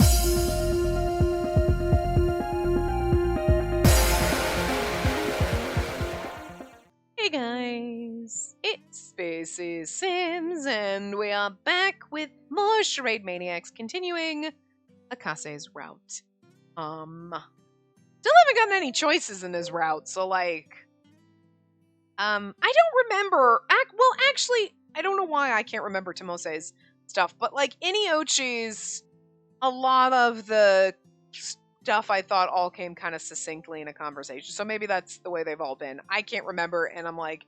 Hey guys, it's Spacey Sims, and we are back with more Charade Maniacs, continuing Akase's route. Still haven't gotten any choices in this route, so like, I don't remember. Actually, I don't know why I can't remember Tomose's stuff, but like in Iochi's, a lot of the stuff I thought all came kind of succinctly in a conversation. So maybe that's the way they've all been. I can't remember, and I'm like,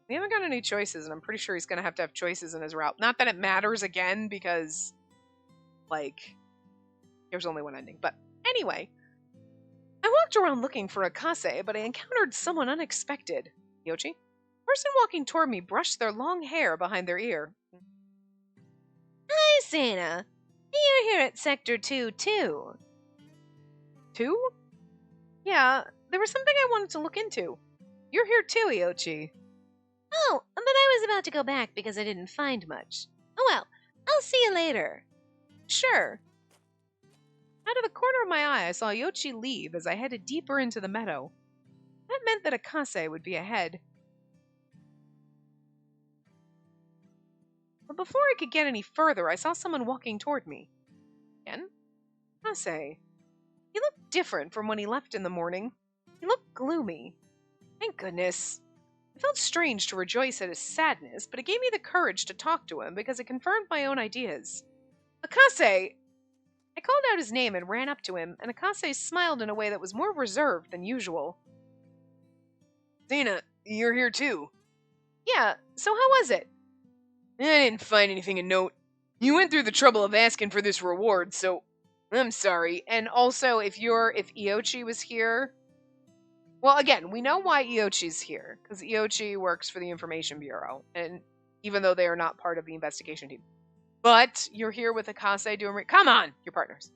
we haven't got any choices, and I'm pretty sure he's going to have choices in his route. Not that it matters again, because, like, there's only one ending. But anyway, I walked around looking for Akase, but I encountered someone unexpected. Yochi? The person walking toward me brushed their long hair behind their ear. Hi, Sana. You're here at Sector 2, too. 2? Yeah, there was something I wanted to look into. You're here too, Iochi. Oh, but I was about to go back because I didn't find much. Oh well, I'll see you later. Sure. Out of the corner of my eye, I saw Iochi leave as I headed deeper into the meadow. That meant that Akase would be ahead. But before I could get any further, I saw someone walking toward me. Again? Akase. He looked different from when he left in the morning. He looked gloomy. Thank goodness. It felt strange to rejoice at his sadness, but it gave me the courage to talk to him because it confirmed my own ideas. Akase! I called out his name and ran up to him, and Akase smiled in a way that was more reserved than usual. Zena, you're here too. Yeah, so how was it? I didn't find anything of note. You went through the trouble of asking for this reward, so I'm sorry. And also, if Iochi was here... Well, again, we know why Iochi's here, because Iochi works for the Information Bureau, and even though they are not part of the investigation team. But you're here with Akase doing... Come on, you're partners.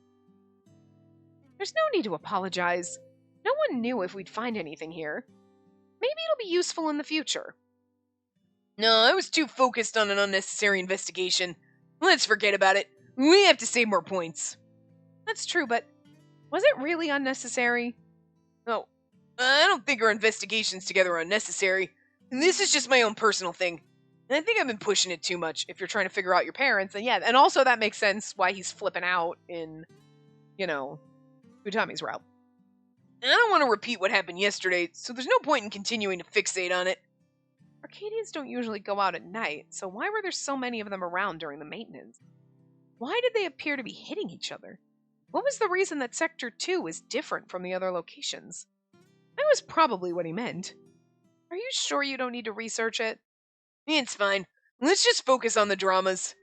There's no need to apologize. No one knew if we'd find anything here. Maybe it'll be useful in the future. No, I was too focused on an unnecessary investigation. Let's forget about it. We have to save more points. That's true, but was it really unnecessary? Oh, I don't think our investigations together are unnecessary. This is just my own personal thing. And I think I've been pushing it too much if you're trying to figure out your parents. And yeah, and also that makes sense why he's flipping out in, Utami's route. And I don't want to repeat what happened yesterday, so there's no point in continuing to fixate on it. Arcadians don't usually go out at night, so why were there so many of them around during the maintenance? Why did they appear to be hitting each other? What was the reason that Sector 2 is different from the other locations? That was probably what he meant. Are you sure you don't need to research it? It's fine. Let's just focus on the dramas.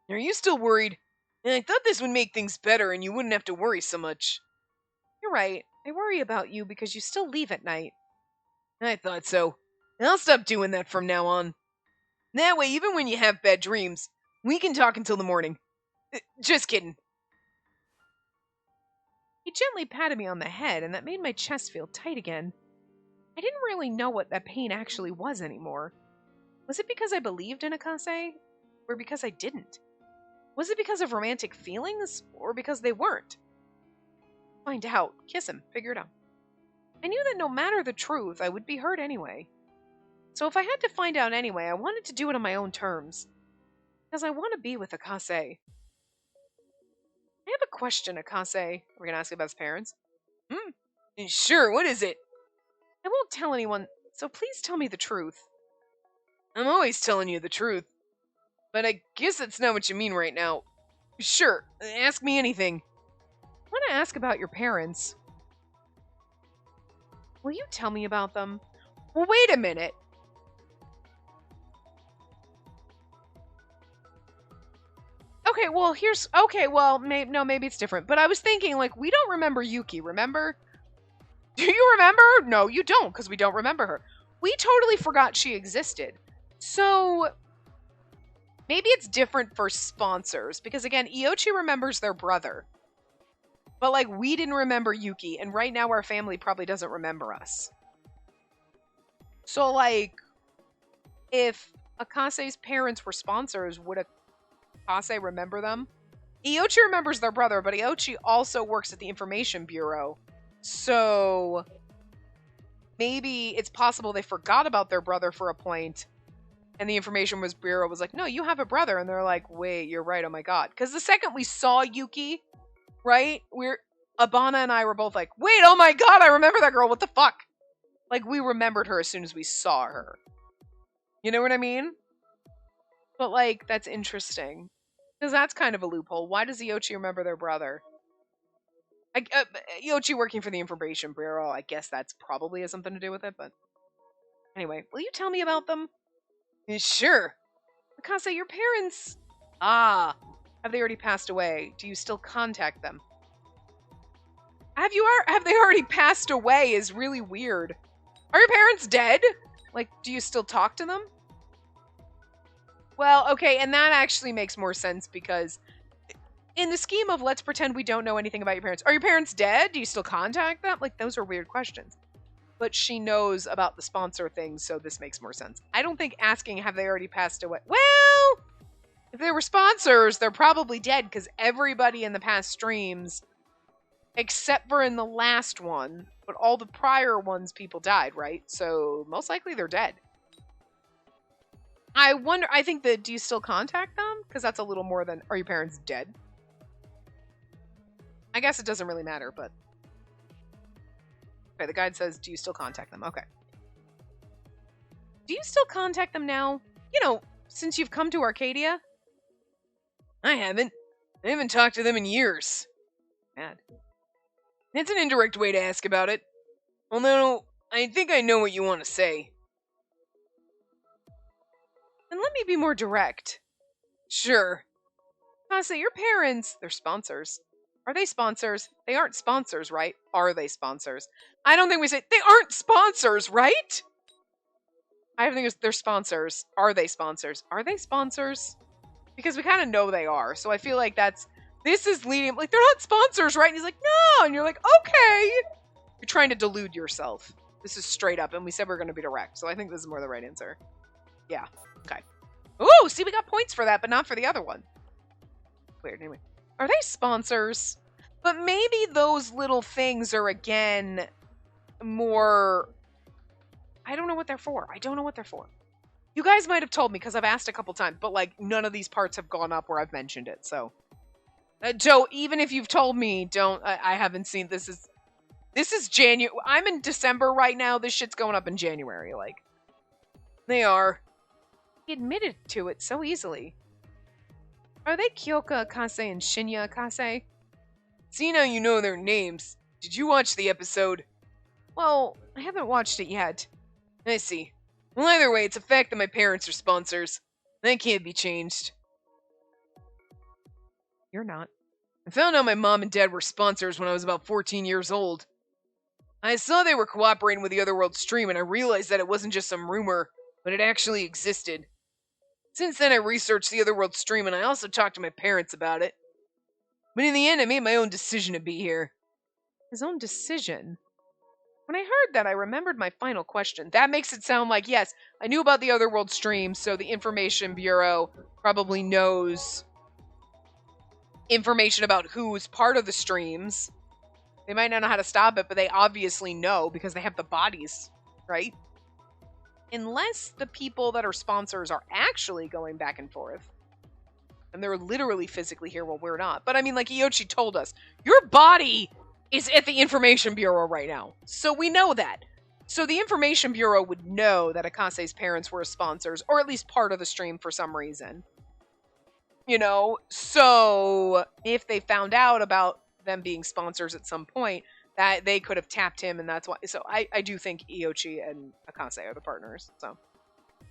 Are you still worried? I thought this would make things better and you wouldn't have to worry so much. You're right. I worry about you because you still leave at night. I thought so. I'll stop doing that from now on. That way, even when you have bad dreams, we can talk until the morning. Just kidding. He gently patted me on the head, and that made my chest feel tight again. I didn't really know what that pain actually was anymore. Was it because I believed in Akase? Or because I didn't? Was it because of romantic feelings? Or because they weren't? Find out. Kiss him. Figure it out. I knew that no matter the truth, I would be hurt anyway. So if I had to find out anyway, I wanted to do it on my own terms. Because I want to be with Akase. I have a question, Akase. We're going to ask about his parents. Sure, what is it? I won't tell anyone, so please tell me the truth. I'm always telling you the truth. But I guess that's not what you mean right now. Sure, ask me anything. I want to ask about your parents. Will you tell me about them? Well, wait a minute. Okay, well, maybe it's different. But I was thinking, like, we don't remember Yuki, remember? Do you remember? No, you don't, because we don't remember her. We totally forgot she existed. So, maybe it's different for sponsors, because again, Iochi remembers their brother. But, like, we didn't remember Yuki, and right now our family probably doesn't remember us. So, like, if Akase's parents were sponsors, would Akase remember them? Iochi remembers their brother, but Iochi also works at the Information Bureau. So maybe it's possible they forgot about their brother for a point, and the Information Bureau was like, no, you have a brother. And they're like, wait, you're right, oh my god. Because the second we saw Yuki, right, Abana and I were both like, wait, oh my god, I remember that girl, what the fuck? Like, we remembered her as soon as we saw her. You know what I mean? But, like, that's interesting. Because that's kind of a loophole. Why does Iochi remember their brother? Iochi working for the Information Bureau, I guess that's probably has something to do with it, but... Anyway, will you tell me about them? Sure. Akase, your parents... Ah, have they already passed away? Do you still contact them? Have they already passed away is really weird. Are your parents dead? Like, do you still talk to them? Well, okay, and that actually makes more sense because in the scheme of let's pretend we don't know anything about your parents. Are your parents dead? Do you still contact them? Like, those are weird questions. But she knows about the sponsor thing, so this makes more sense. I don't think asking have they already passed away. Well, if they were sponsors, they're probably dead because everybody in the past streams, except for in the last one, but all the prior ones, people died, right? So most likely they're dead. I think that, do you still contact them? Because that's a little more than, are your parents dead? I guess it doesn't really matter, but... Okay, the guide says, do you still contact them? Okay. Do you still contact them now? You know, since you've come to Arcadia? I haven't. I haven't talked to them in years. Mad. That's an indirect way to ask about it. Although, I think I know what you want to say. Then let me be more direct. Sure. Kase, your parents, they're sponsors. Are they sponsors? They aren't sponsors, right? Are they sponsors? I don't think we say, they aren't sponsors, right? I think they're sponsors. Are they sponsors? Are they sponsors? Because we kind of know they are. So I feel like this is leading, like, they're not sponsors, right? And he's like, no. And you're like, okay. You're trying to delude yourself. This is straight up. And we said we're going to be direct. So I think this is more the right answer. Yeah. Okay. Ooh, see, we got points for that, but not for the other one. Weird. Anyway. Are they sponsors? But maybe those little things are, again, more... I don't know what they're for. I don't know what they're for. You guys might have told me, because I've asked a couple times, but, like, none of these parts have gone up where I've mentioned it, so... Joe, even if you've told me, I haven't seen... This is January... I'm in December right now. This shit's going up in January, like... They are. He admitted to it so easily. Are they Kyoka Akase and Shinya Akase? Seeing how you know their names, did you watch the episode? Well, I haven't watched it yet. I see. Well, either way, it's a fact that my parents are sponsors. That can't be changed. You're not. I found out my mom and dad were sponsors when I was about 14 years old. I saw they were cooperating with the Otherworld stream, and I realized that it wasn't just some rumor, but it actually existed. Since then, I researched the Otherworld stream, and I also talked to my parents about it. But in the end, I made my own decision to be here. His own decision? When I heard that, I remembered my final question. That makes it sound like, yes, I knew about the Otherworld stream, so the Information Bureau probably knows information about who's part of the streams. They might not know how to stop it, but they obviously know because they have the bodies, right? Unless the people that are sponsors are actually going back and forth. And they're literally physically here while we're not. But I mean, like Iochi told us, your body is at the Information Bureau right now. So we know that. So the Information Bureau would know that Akase's parents were sponsors, or at least part of the stream for some reason. You know, so if they found out about them being sponsors at some point, that they could have tapped him, and that's why. So I do think Iochi and Akase are the partners. So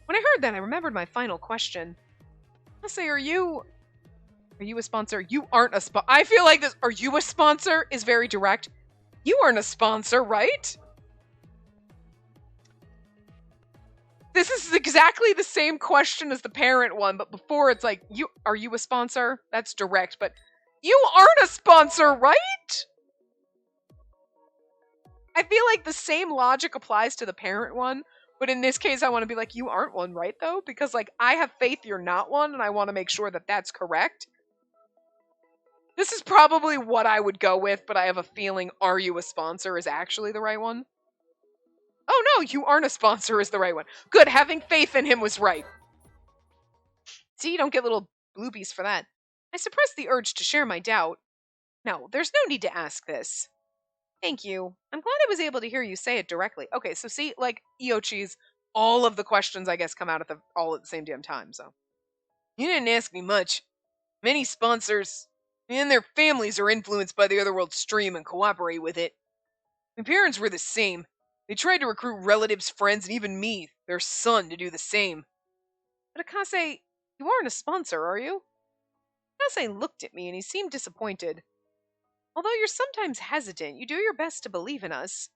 when I heard that, I remembered my final question. Akase, are you a sponsor? You aren't a sponsor. I feel like this. Are you a sponsor? Is very direct. You aren't a sponsor, right? This is exactly the same question as the parent one, but before it's like, are you a sponsor? That's direct, but you aren't a sponsor, right? I feel like the same logic applies to the parent one, but in this case, I want to be like, you aren't one, right, though? Because, like, I have faith you're not one, and I want to make sure that that's correct. This is probably what I would go with, but I have a feeling "Are you a sponsor" is actually the right one. Oh no, "You aren't a sponsor" is the right one. Good, having faith in him was right. See, you don't get little bloopies for that. I suppressed the urge to share my doubt. No, there's no need to ask this. Thank you. I'm glad I was able to hear you say it directly. Okay, so see, like Iochi's, all of the questions I guess come out all at the same damn time. So you didn't ask me much. Many sponsors and their families are influenced by the Otherworld stream and cooperate with it. My parents were the same. They tried to recruit relatives, friends, and even me, their son, to do the same. But Akase, you aren't a sponsor, are you? Akase looked at me and he seemed disappointed. Although you're sometimes hesitant, you do your best to believe in us.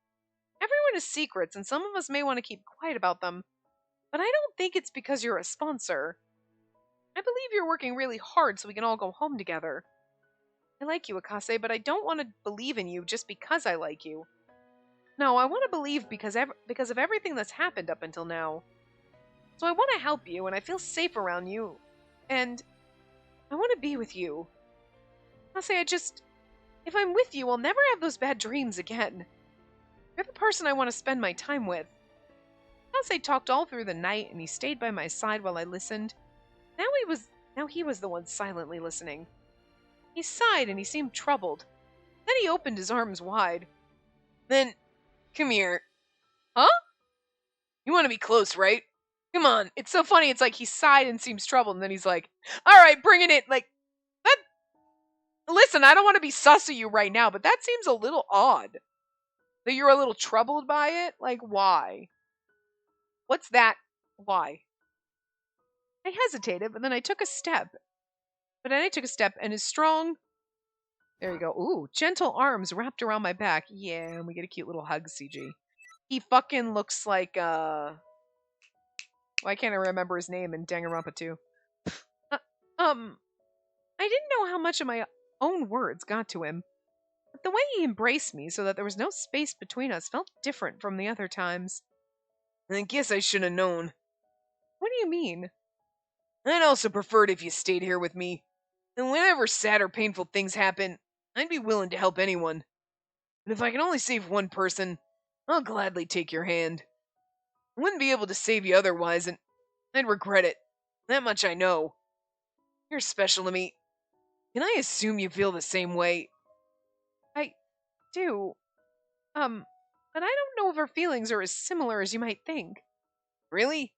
Everyone has secrets, and some of us may want to keep quiet about them, but I don't think it's because you're a sponsor. I believe you're working really hard so we can all go home together. I like you, Akase, but I don't want to believe in you just because I like you. No, I want to believe because of everything that's happened up until now. So I want to help you, and I feel safe around you, and I want to be with you. Akase, if I'm with you, I'll never have those bad dreams again. You're the person I want to spend my time with. Akase talked all through the night, and he stayed by my side while I listened. Now he was the one silently listening. He sighed and he seemed troubled. Then he opened his arms wide. Then, come here. Huh? You want to be close, right? Come on. It's so funny. It's like he sighed and seems troubled, and then he's like, all right, bring it in. Like, that. Listen, I don't want to be sus of you right now, but that seems a little odd. That you're a little troubled by it? Like, why? What's that? Why? I hesitated, but then I took a step. And his strong... There you go. Ooh, gentle arms wrapped around my back. Yeah, and we get a cute little hug, CG. He fucking looks like, why can't I remember his name in Danganronpa 2? I didn't know how much of my own words got to him. But the way he embraced me so that there was no space between us felt different from the other times. I guess I should have known. What do you mean? I'd also preferred if you stayed here with me. And whenever sad or painful things happen, I'd be willing to help anyone. And if I can only save one person, I'll gladly take your hand. I wouldn't be able to save you otherwise, and I'd regret it. That much I know. You're special to me. Can I assume you feel the same way? I do. But I don't know if our feelings are as similar as you might think. Really?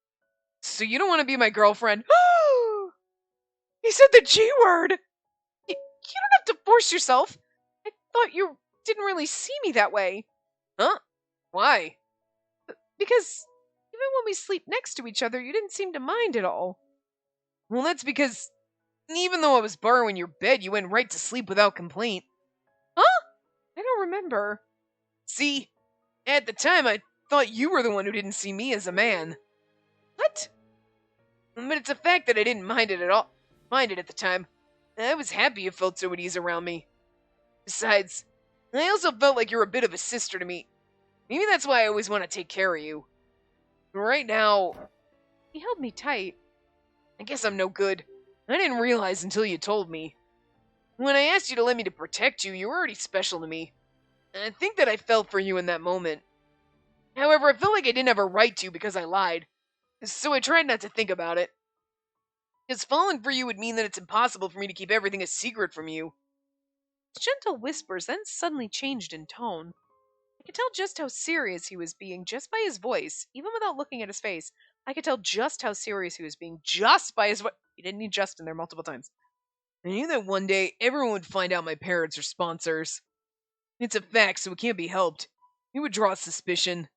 So you don't want to be my girlfriend? He said the G word! You don't have to force yourself. I thought you didn't really see me that way. Huh? Why? Because even when we sleep next to each other, you didn't seem to mind at all. Well, that's because even though I was borrowing your bed, you went right to sleep without complaint. Huh? I don't remember. See, at the time I thought you were the one who didn't see me as a man. What? But it's a fact that I didn't mind it at the time. I was happy you felt so at ease around me. Besides, I also felt like you're a bit of a sister to me. Maybe that's why I always want to take care of you. But right now... He held me tight. I guess I'm no good. I didn't realize until you told me. When I asked you to let me to protect you, you were already special to me. And I think that I felt for you in that moment. However, I felt like I didn't have a right to because I lied. So I tried not to think about it. Because falling for you would mean that it's impossible for me to keep everything a secret from you. His gentle whispers then suddenly changed in tone. I could tell just how serious he was being just by his voice, even without looking at his face. I could tell just how serious he was being just by his voice. He didn't need just in there multiple times. I knew that one day everyone would find out my parents are sponsors. It's a fact, so it can't be helped. It would draw suspicion.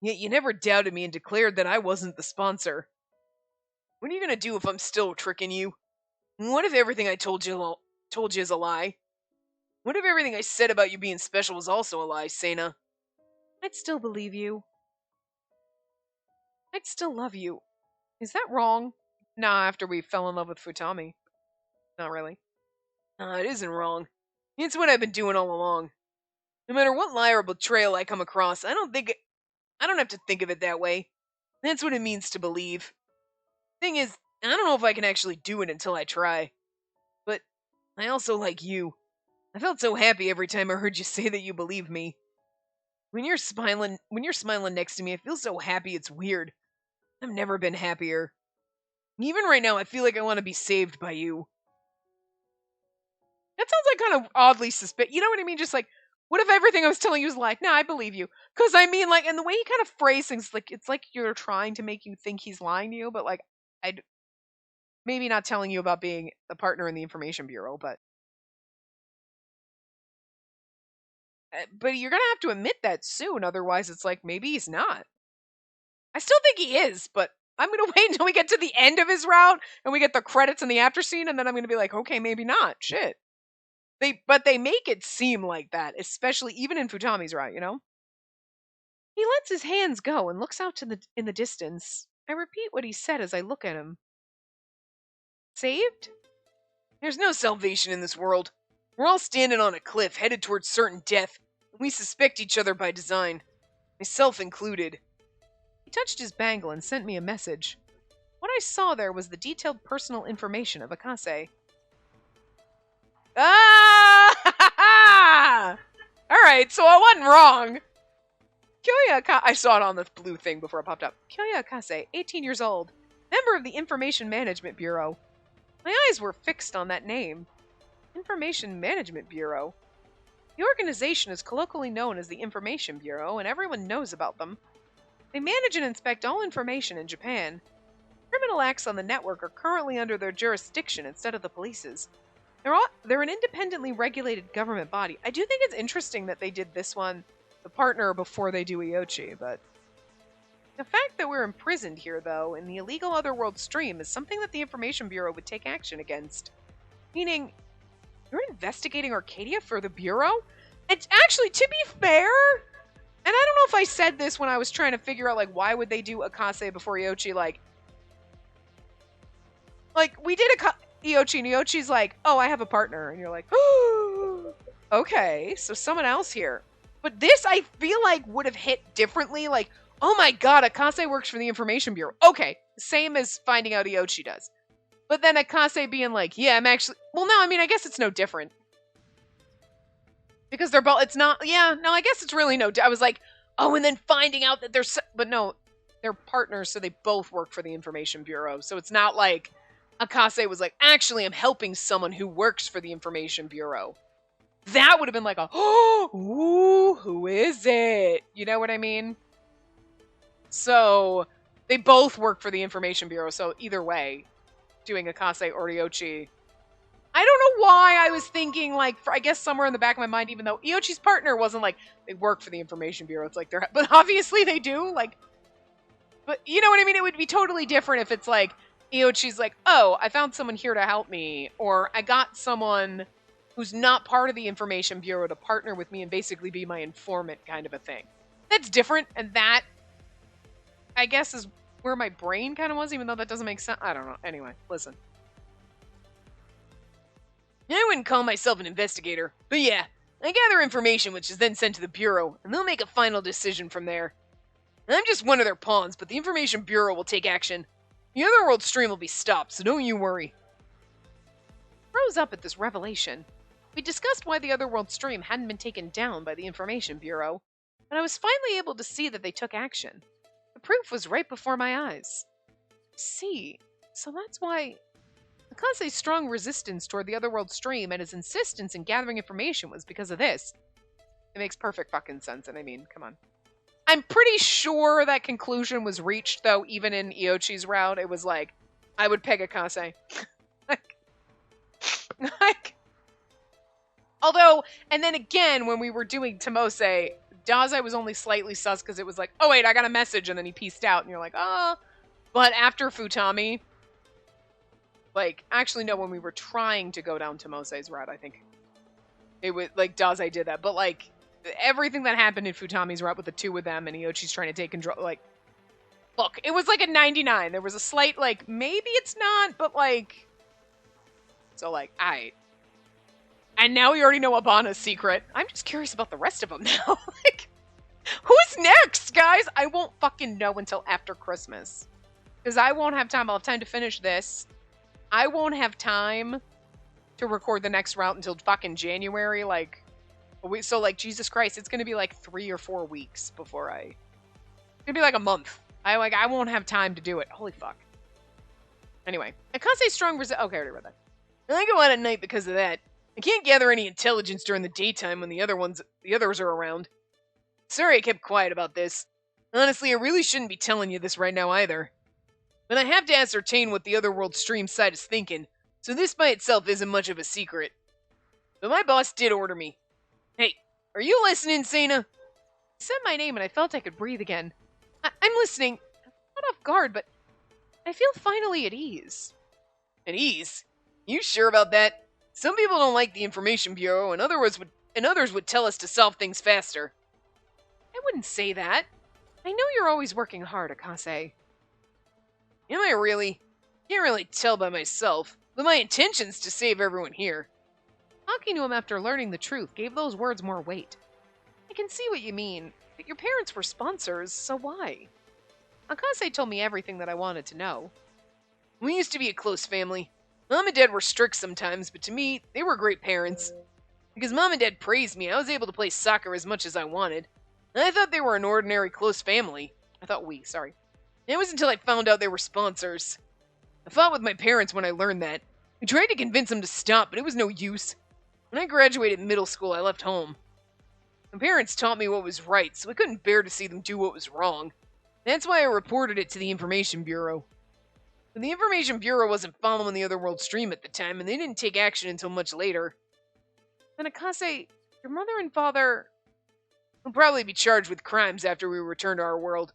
Yet you never doubted me and declared that I wasn't the sponsor. What are you gonna do if I'm still tricking you? What if everything I told you is a lie? What if everything I said about you being special was also a lie, Sena? I'd still believe you. I'd still love you. Is that wrong? Nah, after we fell in love with Futami. Not really. Nah, it isn't wrong. It's what I've been doing all along. No matter what lie or betrayal I come across, I don't have to think of it that way. That's what it means to believe. Thing is, I don't know if I can actually do it until I try. But I also like you. I felt so happy every time I heard you say that you believe me. When you're smiling next to me, I feel so happy it's weird. I've never been happier. Even right now, I feel like I want to be saved by you. That sounds like kind of oddly suspicious. You know what I mean? Just like, what if everything I was telling you was like, nah, I believe you. Because I mean, like, and the way he kind of phrase things, like, it's like you're trying to make you think he's lying to you, but like, I'd maybe not telling you about being a partner in the Information Bureau, but you're gonna have to admit that soon. Otherwise, it's like maybe he's not. I still think he is, but I'm gonna wait until we get to the end of his route and we get the credits and the after scene, and then I'm gonna be like, okay, maybe not. Shit. But they make it seem like that, especially even in Futami's route, you know? He lets his hands go and looks out in the distance. I repeat what he said as I look at him. Saved? There's no salvation in this world. We're all standing on a cliff, headed towards certain death, and we suspect each other by design, myself included. He touched his bangle and sent me a message. What I saw there was the detailed personal information of Akase. Ah! Alright, so I wasn't wrong. Kyoya Akase, I saw it on the blue thing before it popped up. Kyoya Akase, 18 years old, member of the Information Management Bureau. My eyes were fixed on that name. Information Management Bureau. The organization is colloquially known as the Information Bureau, and everyone knows about them. They manage and inspect all information in Japan. Criminal acts on the network are currently under their jurisdiction instead of the police's. They're an independently regulated government body. I do think it's interesting that they did this one, the partner, before they do Iochi, but the fact that we're imprisoned here, though, in the illegal Otherworld stream is something that the Information Bureau would take action against. Meaning, you're investigating Arcadia for the Bureau? It's actually, to be fair, and I don't know if I said this when I was trying to figure out, like, why would they do Akase before Iochi, like we did Iochi, and Iochi's like, oh, I have a partner, and you're like, oh, okay, so someone else here. But this, I feel like, would have hit differently, like, oh my god, Akase works for the Information Bureau. Okay, same as finding out Iochi does. But then Akase being like, yeah, I'm actually... Well, no, I mean, I guess it's no different. Because they're both... It's not... Yeah, no, I guess it's really no... I was like, oh, and then finding out that they're... But no, they're partners, so they both work for the Information Bureau. So it's not like Akase was like, actually, I'm helping someone who works for the Information Bureau. That would have been like a, oh, ooh, who is it? You know what I mean? So, they both work for the Information Bureau, so either way, doing Akase or Iochi. I don't know why I was thinking, like, I guess somewhere in the back of my mind, even though Iochi's partner wasn't like, they work for the Information Bureau, it's like, but obviously they do, like, but you know what I mean? It would be totally different if it's like, Iochi's like, oh, I found someone here to help me, or I got someone who's not part of the Information Bureau to partner with me and basically be my informant kind of a thing. That's different, and that, I guess, is where my brain kind of was, even though that doesn't make sense. I don't know. Anyway, listen. I wouldn't call myself an investigator, but yeah, I gather information which is then sent to the Bureau, and they'll make a final decision from there. I'm just one of their pawns, but the Information Bureau will take action. The Otherworld stream will be stopped, so don't you worry. I froze up at this revelation. We discussed why the Otherworld stream hadn't been taken down by the Information Bureau, and I was finally able to see that they took action. The proof was right before my eyes. See, so that's why Akase's strong resistance toward the Otherworld stream and his insistence in gathering information was because of this. It makes perfect fucking sense, and I mean, come on. I'm pretty sure that conclusion was reached, though, even in Iochi's route. It was like, I would peg Akase. like, although, and then again, when we were doing Tomose, Dazai was only slightly sus because it was like, oh wait, I got a message, and then he pieced out, and you're like, oh. But after Futami, like, actually no, when we were trying to go down Tomose's route, I think it was, like, Dazai did that, but like, everything that happened in Futami's route with the two of them and Iochi's trying to take control, like, look, it was like a 99. There was a slight, like, maybe it's not, but like, so like, aight. And now we already know Abana's secret. I'm just curious about the rest of them now. Like, who's next, guys? I won't fucking know until after Christmas. Because I won't have time. I'll have time to finish this. I won't have time to record the next route until fucking January. Like, so like, Jesus Christ, it's gonna be like 3 or 4 weeks before it's gonna be like a month. I won't have time to do it. Holy fuck. Anyway, I can't say strong okay, I already read that. I go out at night because of that. I can't gather any intelligence during the daytime when the others are around. Sorry I kept quiet about this. Honestly, I really shouldn't be telling you this right now either. But I have to ascertain what the Otherworld stream side is thinking, so this by itself isn't much of a secret. But my boss did order me. Hey, are you listening, Sana? He said my name and I felt I could breathe again. I'm listening. I'm not off guard, but I feel finally at ease. At ease? You sure about that? Some people don't like the Information Bureau, and others would tell us to solve things faster. I wouldn't say that. I know you're always working hard, Akase. Am I really? Can't really tell by myself, but my intention's to save everyone here. Talking to him after learning the truth gave those words more weight. I can see what you mean, but your parents were sponsors, so why? Akase told me everything that I wanted to know. We used to be a close family. Mom and Dad were strict sometimes, but to me, they were great parents. Because Mom and Dad praised me, I was able to play soccer as much as I wanted. And I thought they were an ordinary close family. Sorry. And it was until I found out they were sponsors. I fought with my parents when I learned that. I tried to convince them to stop, but it was no use. When I graduated middle school, I left home. My parents taught me what was right, so I couldn't bear to see them do what was wrong. That's why I reported it to the Information Bureau. But the Information Bureau wasn't following the Otherworld stream at the time, and they didn't take action until much later. Then Akase, your mother and father will probably be charged with crimes after we return to our world.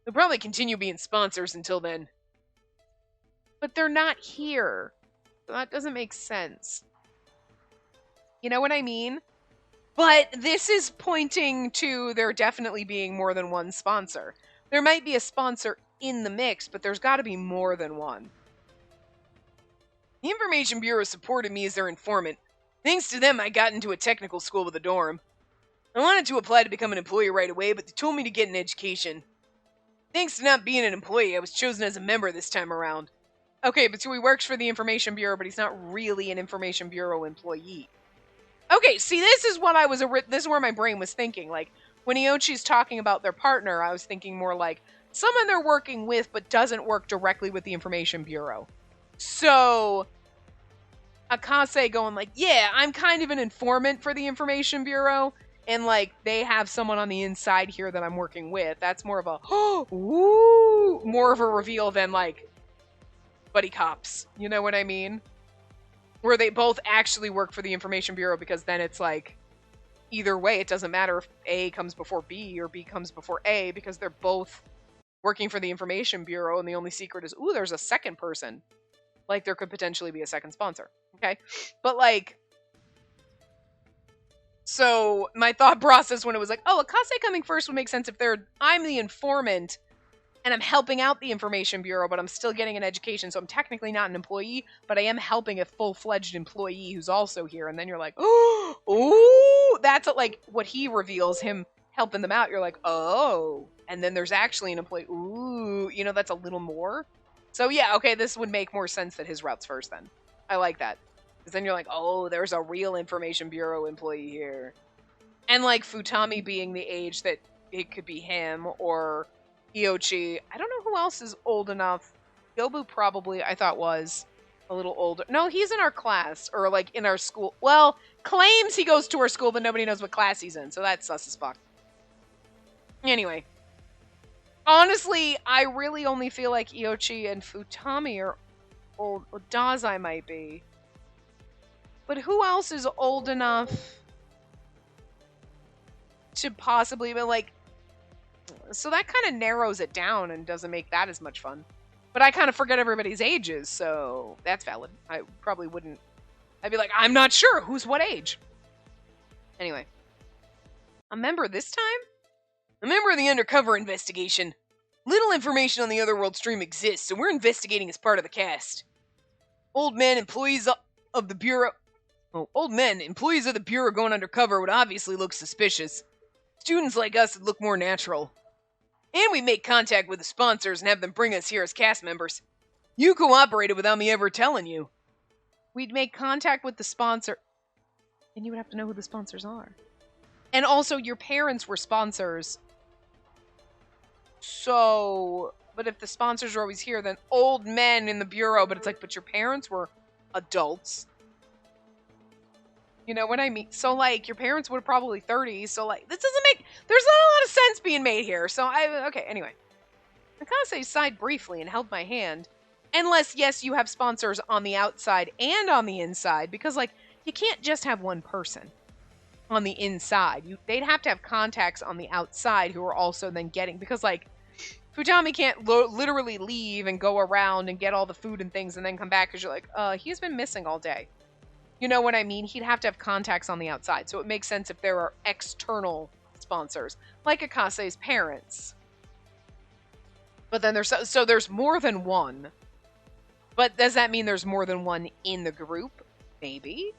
They'll probably continue being sponsors until then. But they're not here. So that doesn't make sense. You know what I mean? But this is pointing to there definitely being more than one sponsor. There might be a sponsor in the mix, but there's got to be more than one. The Information Bureau supported me as their informant. Thanks to them, I got into a technical school with a dorm. I wanted to apply to become an employee right away, but they told me to get an education. Thanks to not being an employee, I was chosen as a member this time around. Okay, but so he works for the Information Bureau, but he's not really an Information Bureau employee. Okay, see, this is what this is where my brain was thinking. Like, when Iochi's talking about their partner, I was thinking more like, someone they're working with, but doesn't work directly with the Information Bureau. So, Akase going like, yeah, I'm kind of an informant for the Information Bureau, and like, they have someone on the inside here that I'm working with. That's more of a, more of a reveal than like, buddy cops. You know what I mean? Where they both actually work for the Information Bureau, because then it's like, either way, it doesn't matter if A comes before B or B comes before A, because they're both working for the Information Bureau, and the only secret is, ooh, there's a second person. Like, there could potentially be a second sponsor. Okay? But, like, so my thought process when it was like, oh, Akase coming first would make sense if I'm the informant, and I'm helping out the Information Bureau, but I'm still getting an education, so I'm technically not an employee, but I am helping a full-fledged employee who's also here, and then you're like, ooh, that's like what he reveals, him helping them out. You're like, oh, and then there's actually an employee. Ooh, you know, that's a little more. So yeah, okay, this would make more sense that his route's first then. I like that. Because then you're like, oh, there's a real Information Bureau employee here. And like Futami being the age that it could be him, or Iochi. I don't know who else is old enough. Yobu probably, I thought, was a little older. No, he's in our class, or like in our school. Well, claims he goes to our school, but nobody knows what class he's in, so that's sus as fuck. Anyway. Honestly, I really only feel like Iochi and Futami are old. Well, Dazai might be. But who else is old enough to possibly be like... So that kind of narrows it down and doesn't make that as much fun. But I kind of forget everybody's ages, so that's valid. I probably wouldn't... I'd be like, I'm not sure who's what age. Anyway. A member this time? A member of the undercover investigation. Little information on the Otherworld stream exists, so we're investigating as part of the cast. Old men, employees of the Bureau... Oh, old men, employees of the Bureau going undercover would obviously look suspicious. Students like us would look more natural. And we make contact with the sponsors and have them bring us here as cast members. You cooperated without me ever telling you. we'd make contact with the sponsor, and you would have to know who the sponsors are. And also, your parents were sponsors. So, but if the sponsors are always here, then old men in the bureau, but it's like, but your parents were adults. You know what I mean? So, like, your parents were probably 30, so, like, this doesn't make, there's not a lot of sense being made here. So, okay, anyway. Akase sighed briefly and held my hand. Unless, yes, you have sponsors on the outside and on the inside, because, like, you can't just have one person on the inside. They'd have to have contacts on the outside who are also then getting, because, like, Futami can't literally leave and go around and get all the food and things and then come back because you're like, he's been missing all day. You know what I mean? He'd have to have contacts on the outside, so it makes sense if there are external sponsors, like Akase's parents. But then there's more than one. But does that mean there's more than one in the group? Maybe.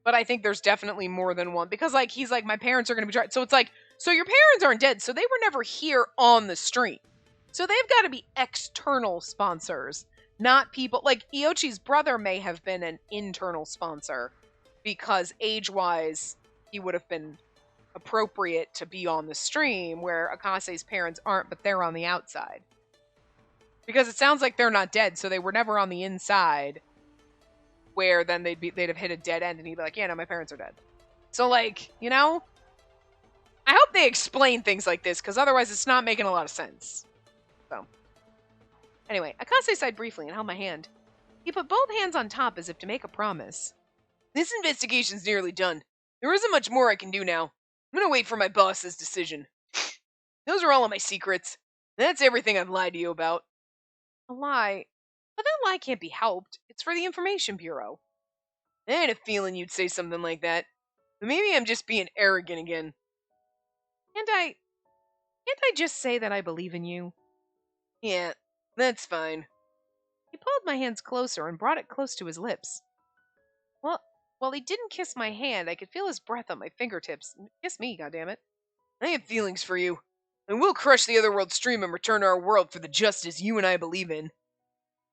But I think there's definitely more than one. Because, like, he's like, my parents are going to be tried. So it's like, so your parents aren't dead. So they were never here on the stream. So they've got to be external sponsors. Not people. Like, Iochi's brother may have been an internal sponsor. Because age-wise, he would have been appropriate to be on the stream. Where Akase's parents aren't, but they're on the outside. Because it sounds like they're not dead. So they were never on the inside. Where then they'd have hit a dead end and he'd be like, yeah, no, my parents are dead. So, like, you know, I hope they explain things like this, because otherwise it's not making a lot of sense. So, anyway, Akase sighed briefly and held my hand. He put both hands on top as if to make a promise. This investigation's nearly done. There isn't much more I can do now. I'm gonna wait for my boss's decision. Those are all of my secrets. That's everything I've lied to you about. A lie? But that lie can't be helped. It's for the Information Bureau. I had a feeling you'd say something like that. But maybe I'm just being arrogant again. Can't I just say that I believe in you? Yeah, that's fine. He pulled my hands closer and brought it close to his lips. Well, while he didn't kiss my hand, I could feel his breath on my fingertips. Kiss me, goddammit. I have feelings for you. And we'll crush the Otherworld stream and return to our world for the justice you and I believe in.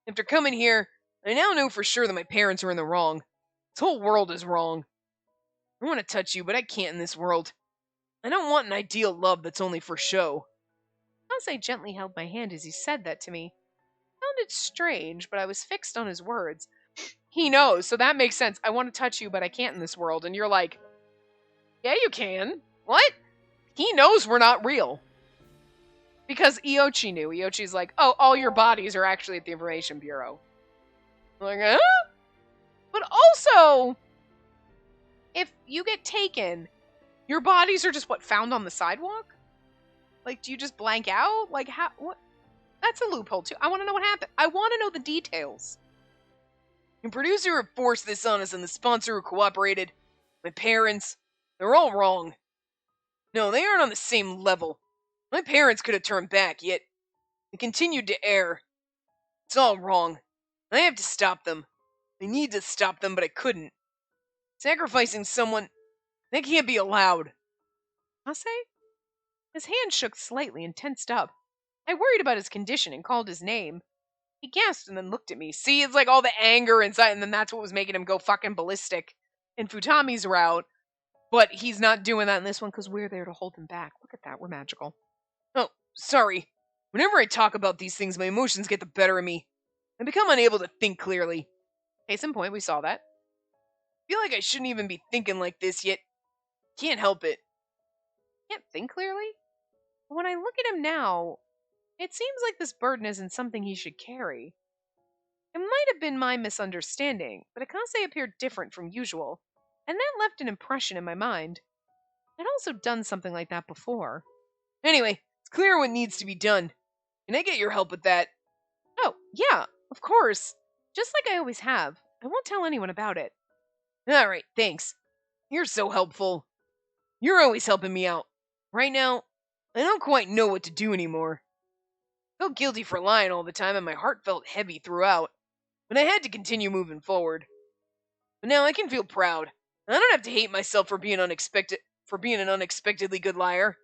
After coming here, I now know for sure that my parents are in the wrong. This whole world is wrong. I want to touch you, but I can't in this world. I don't want an ideal love that's only for show. Kase gently held my hand as he said that to me. It sounded strange, but I was fixed on his words. He knows, so that makes sense. I want to touch you, but I can't in this world. And you're like, yeah, you can. What? He knows we're not real. Because Iochi knew. Iochi's like, oh, all your bodies are actually at the Information Bureau. I'm like, huh? But also, if you get taken, your bodies are just, what, found on the sidewalk? Like, do you just blank out? Like, how, what? That's a loophole, too. I want to know what happened. I want to know the details. The producer who forced this on us and the sponsor who cooperated, my parents, they're all wrong. No, they aren't on the same level. My parents could have turned back, yet they continued to err. It's all wrong. I have to stop them. I need to stop them, but I couldn't. Sacrificing someone, that can't be allowed. Ase? His hand shook slightly and tensed up. I worried about his condition and called his name. He gasped and then looked at me. See, it's like all the anger inside, and then that's what was making him go fucking ballistic in Futami's route. But he's not doing that in this one because we're there to hold him back. Look at that, we're magical. Oh, sorry. Whenever I talk about these things, my emotions get the better of me. I become unable to think clearly. Case in point, we saw that. I feel like I shouldn't even be thinking like this, yet can't help it. Can't think clearly? But when I look at him now, it seems like this burden isn't something he should carry. It might have been my misunderstanding, but Akase appeared different from usual, and that left an impression in my mind. I'd also done something like that before. Anyway, it's clear what needs to be done. Can I get your help with that? Oh, yeah, of course. Just like I always have. I won't tell anyone about it. Alright, thanks. You're so helpful. You're always helping me out. Right now, I don't quite know what to do anymore. I felt guilty for lying all the time, and my heart felt heavy throughout. But I had to continue moving forward. But now I can feel proud. I don't have to hate myself for being an unexpectedly good liar.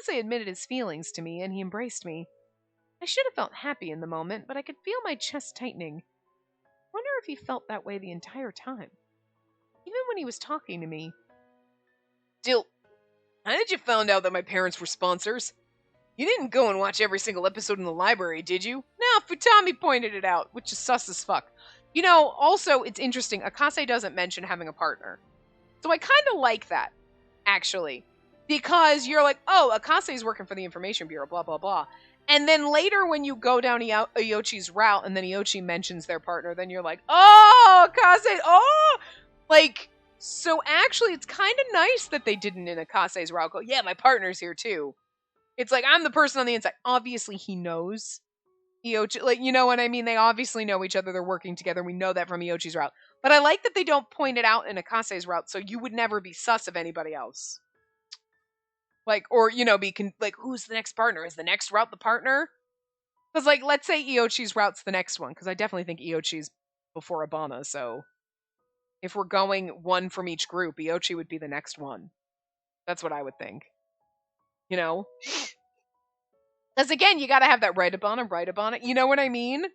Ase admitted his feelings to me, and he embraced me. I should have felt happy in the moment, but I could feel my chest tightening. I wonder if if he felt that way the entire time. Even when he was talking to me. Still, how did you find out that my parents were sponsors? You didn't go and watch every single episode in the library, did you? No, Futami pointed it out, which is sus as fuck. You know, also, it's interesting, Akase doesn't mention having a partner. So I kind of like that, actually. Because you're like, oh, Akase's working for the Information Bureau, blah, blah, blah. And then later when you go down Iochi's route and then Iochi mentions their partner, then you're like, oh, Akase, oh! Like, so actually it's kind of nice that they didn't in Akase's route go, yeah, my partner's here too. It's like, I'm the person on the inside. Obviously he knows Iochi, like, you know what I mean? They obviously know each other, they're working together, we know that from Iochi's route. But I like that they don't point it out in Akase's route, so you would never be sus of anybody else. Like, or, you know, like, who's the next partner? Is the next route the partner? Because, like, let's say Iochi's route's the next one, because I definitely think Iochi's before Abana, so if we're going one from each group, Iochi would be the next one. That's what I would think. You know? Because, again, you gotta have that right Abana, you know what I mean?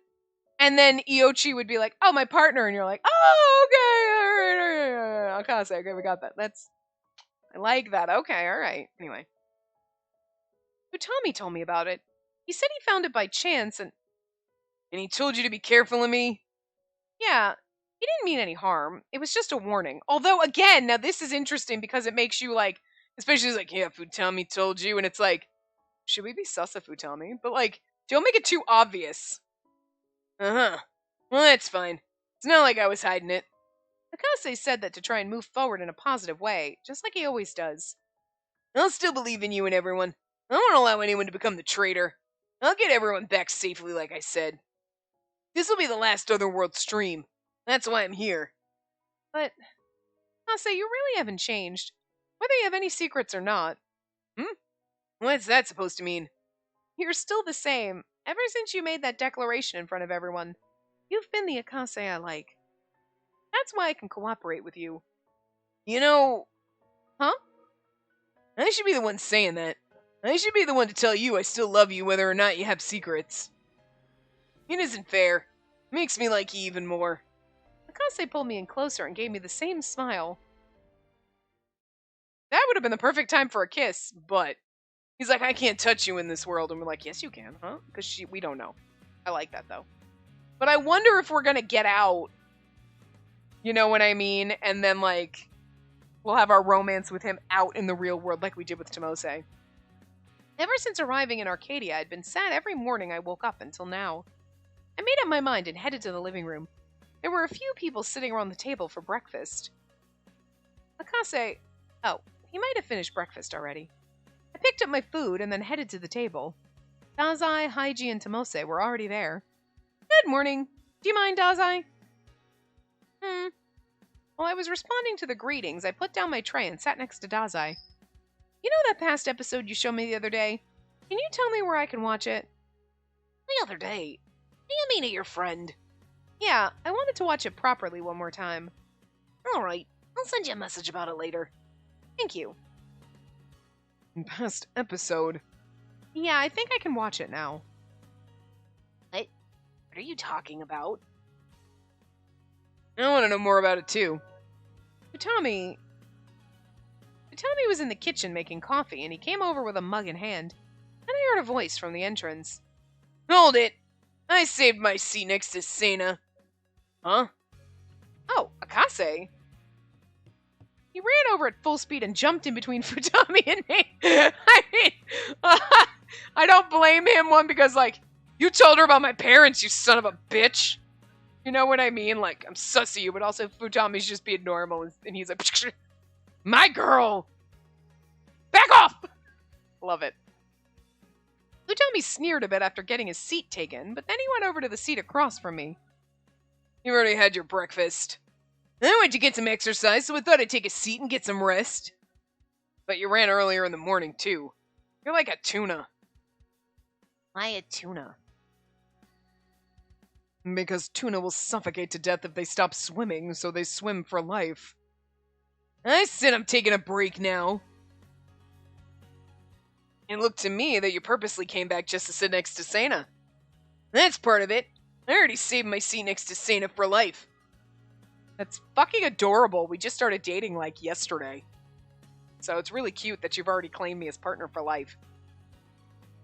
And then Iochi would be like, oh, my partner, and you're like, oh, okay, all right, Akase, okay, we got that. I like that. Okay, all right. Anyway. Utami told me about it. He said he found it by chance and he told you to be careful of me? Yeah, he didn't mean any harm. It was just a warning. Although, again, now this is interesting because it makes you like, especially like, yeah, Futami told you, and it's like, should we be sus of Futami? But like, don't make it too obvious. Uh-huh. Well, that's fine. It's not like I was hiding it. Akase said that to try and move forward in a positive way, just like he always does. I'll still believe in you and everyone. I won't allow anyone to become the traitor. I'll get everyone back safely, like I said. This will be the last Otherworld stream. That's why I'm here. But, Akase, you really haven't changed. Whether you have any secrets or not. What's that supposed to mean? You're still the same. Ever since you made that declaration in front of everyone, you've been the Akase I like. That's why I can cooperate with you. You know... Huh? I should be the one saying that. I should be the one to tell you I still love you whether or not you have secrets. It isn't fair. Makes me like you even more. Akase pulled me in closer and gave me the same smile. That would have been the perfect time for a kiss, but... He's like, I can't touch you in this world. And we're like, yes, you can, huh? Because we don't know. I like that, though. But I wonder if we're going to get out. You know what I mean? And then, like, we'll have our romance with him out in the real world like we did with Tomose. Ever since arriving in Arcadia, I'd been sad every morning I woke up until now. I made up my mind and headed to the living room. There were a few people sitting around the table for breakfast. Akase... Oh, he might have finished breakfast already. I picked up my food and then headed to the table. Dazai, Haiji, and Tomose were already there. Good morning. Do you mind, Dazai? While I was responding to the greetings, I put down my tray and sat next to Dazai. You know that past episode you showed me the other day? Can you tell me where I can watch it? The other day? Do you mean at your friend? Yeah, I wanted to watch it properly one more time. Alright, I'll send you a message about it later. Thank you. Past episode? Yeah, I think I can watch it now. What are you talking about? I want to know more about it too. Utami was in the kitchen making coffee, and he came over with a mug in hand. Then I heard a voice from the entrance. Hold it! I saved my seat next to Sena. Huh? Oh, Akase? He ran over at full speed and jumped in between Futami and me. I mean, I don't blame him, one, because, like, you told her about my parents, you son of a bitch. You know what I mean? Like, I'm sus of you, but also Futami's just being normal, and he's like, my girl! Back off! Love it. Futami sneered a bit after getting his seat taken, but then he went over to the seat across from me. You already had your breakfast. I went to get some exercise, so I thought I'd take a seat and get some rest. But you ran earlier in the morning, too. You're like a tuna. Why a tuna? Because tuna will suffocate to death if they stop swimming, so they swim for life. I said I'm taking a break now. It looked to me that you purposely came back just to sit next to Sena. That's part of it. I already saved my seat next to Sena for life. That's fucking adorable. We just started dating like yesterday. So it's really cute that you've already claimed me as partner for life.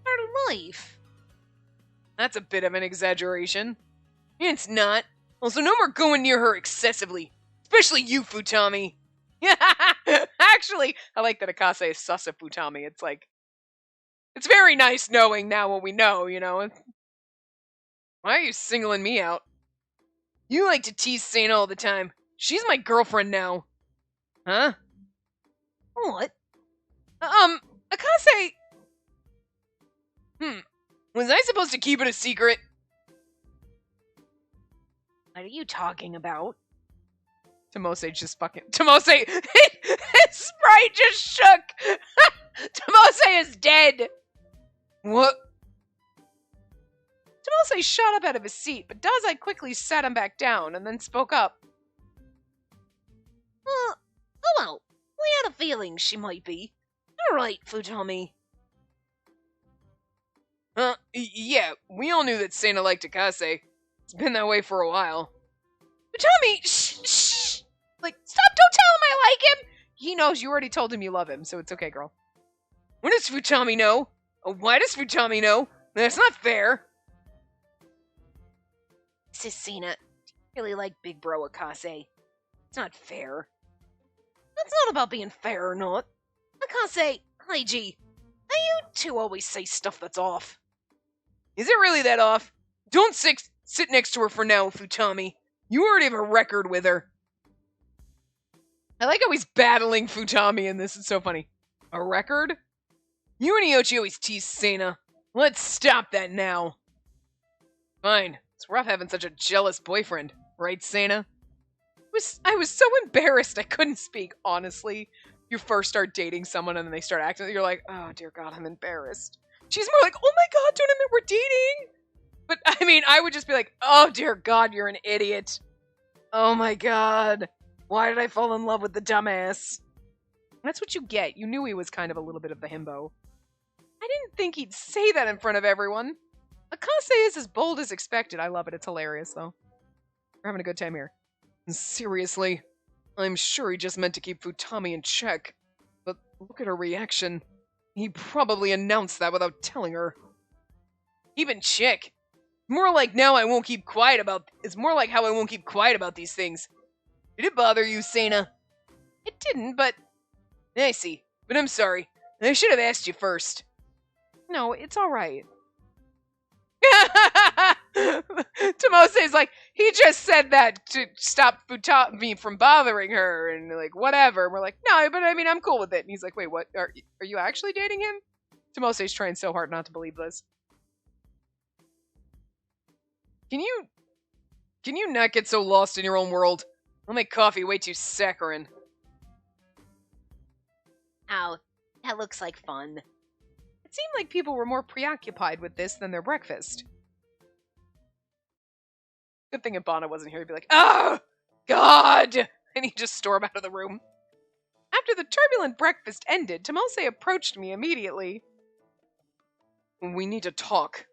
Our life? That's a bit of an exaggeration. It's not. Also, no more going near her excessively. Especially you, Futami. Actually, I like that Akase is sus of Futami. It's like, it's very nice knowing now what we know, you know? Why are you singling me out? You like to tease Sana all the time. She's my girlfriend now. Huh? What? Akase... Was I supposed to keep it a secret? What are you talking about? Tomose just fucking... Tomose! His sprite just shook! Tomose is dead! What? Tomose shot up out of his seat, but Dazai quickly sat him back down and then spoke up. Well, we had a feeling she might be. Alright, Futami. Yeah, we all knew that Sana liked Akase. It's been that way for a while. Futami, shh! Like, stop, don't tell him I like him! He knows you already told him you love him, so it's okay, girl. What does Futami know? Why does Futami know? That's not fair. Sis Sana, do you really like Big Bro Akase? It's not fair. That's not about being fair or not. Akase, Haiji, you two always say stuff that's off. Is it really that off? Don't sit next to her for now, Futami. You already have a record with her. I like how he's battling Futami in this. It's so funny. A record? You and Iochi always tease Sana. Let's stop that now. Fine. It's rough having such a jealous boyfriend. Right, Sana? I was so embarrassed I couldn't speak, honestly. You first start dating someone and then they start acting, you're like, oh dear God, I'm embarrassed. She's more like, oh my God, don't admit we're dating. But I mean, I would just be like, oh dear God, you're an idiot. Oh my God. Why did I fall in love with the dumbass? That's what you get. You knew he was kind of a little bit of the himbo. I didn't think he'd say that in front of everyone. Akase is as bold as expected. I love it. It's hilarious, though. We're having a good time here. Seriously, I'm sure he just meant to keep Futami in check. But look at her reaction. He probably announced that without telling her. Even chick. More like now I won't keep quiet about... It's more like how I won't keep quiet about these things. Did it bother you, Sana? It didn't, but... I see. But I'm sorry. I should have asked you first. No, it's alright. Tomose's like, he just said that to stop Futami from bothering her, and like, whatever. And we're like, no, but I mean, I'm cool with it. And he's like, wait, what? Are you actually dating him? Tomose's trying so hard not to believe this. Can you not get so lost in your own world? I'll make coffee way too saccharine. Ow, that looks like fun. It seemed like people were more preoccupied with this than their breakfast. Good thing Ibana wasn't here. He'd be like, oh, God! And he'd just storm out of the room. After the turbulent breakfast ended, Tomose approached me immediately. We need to talk.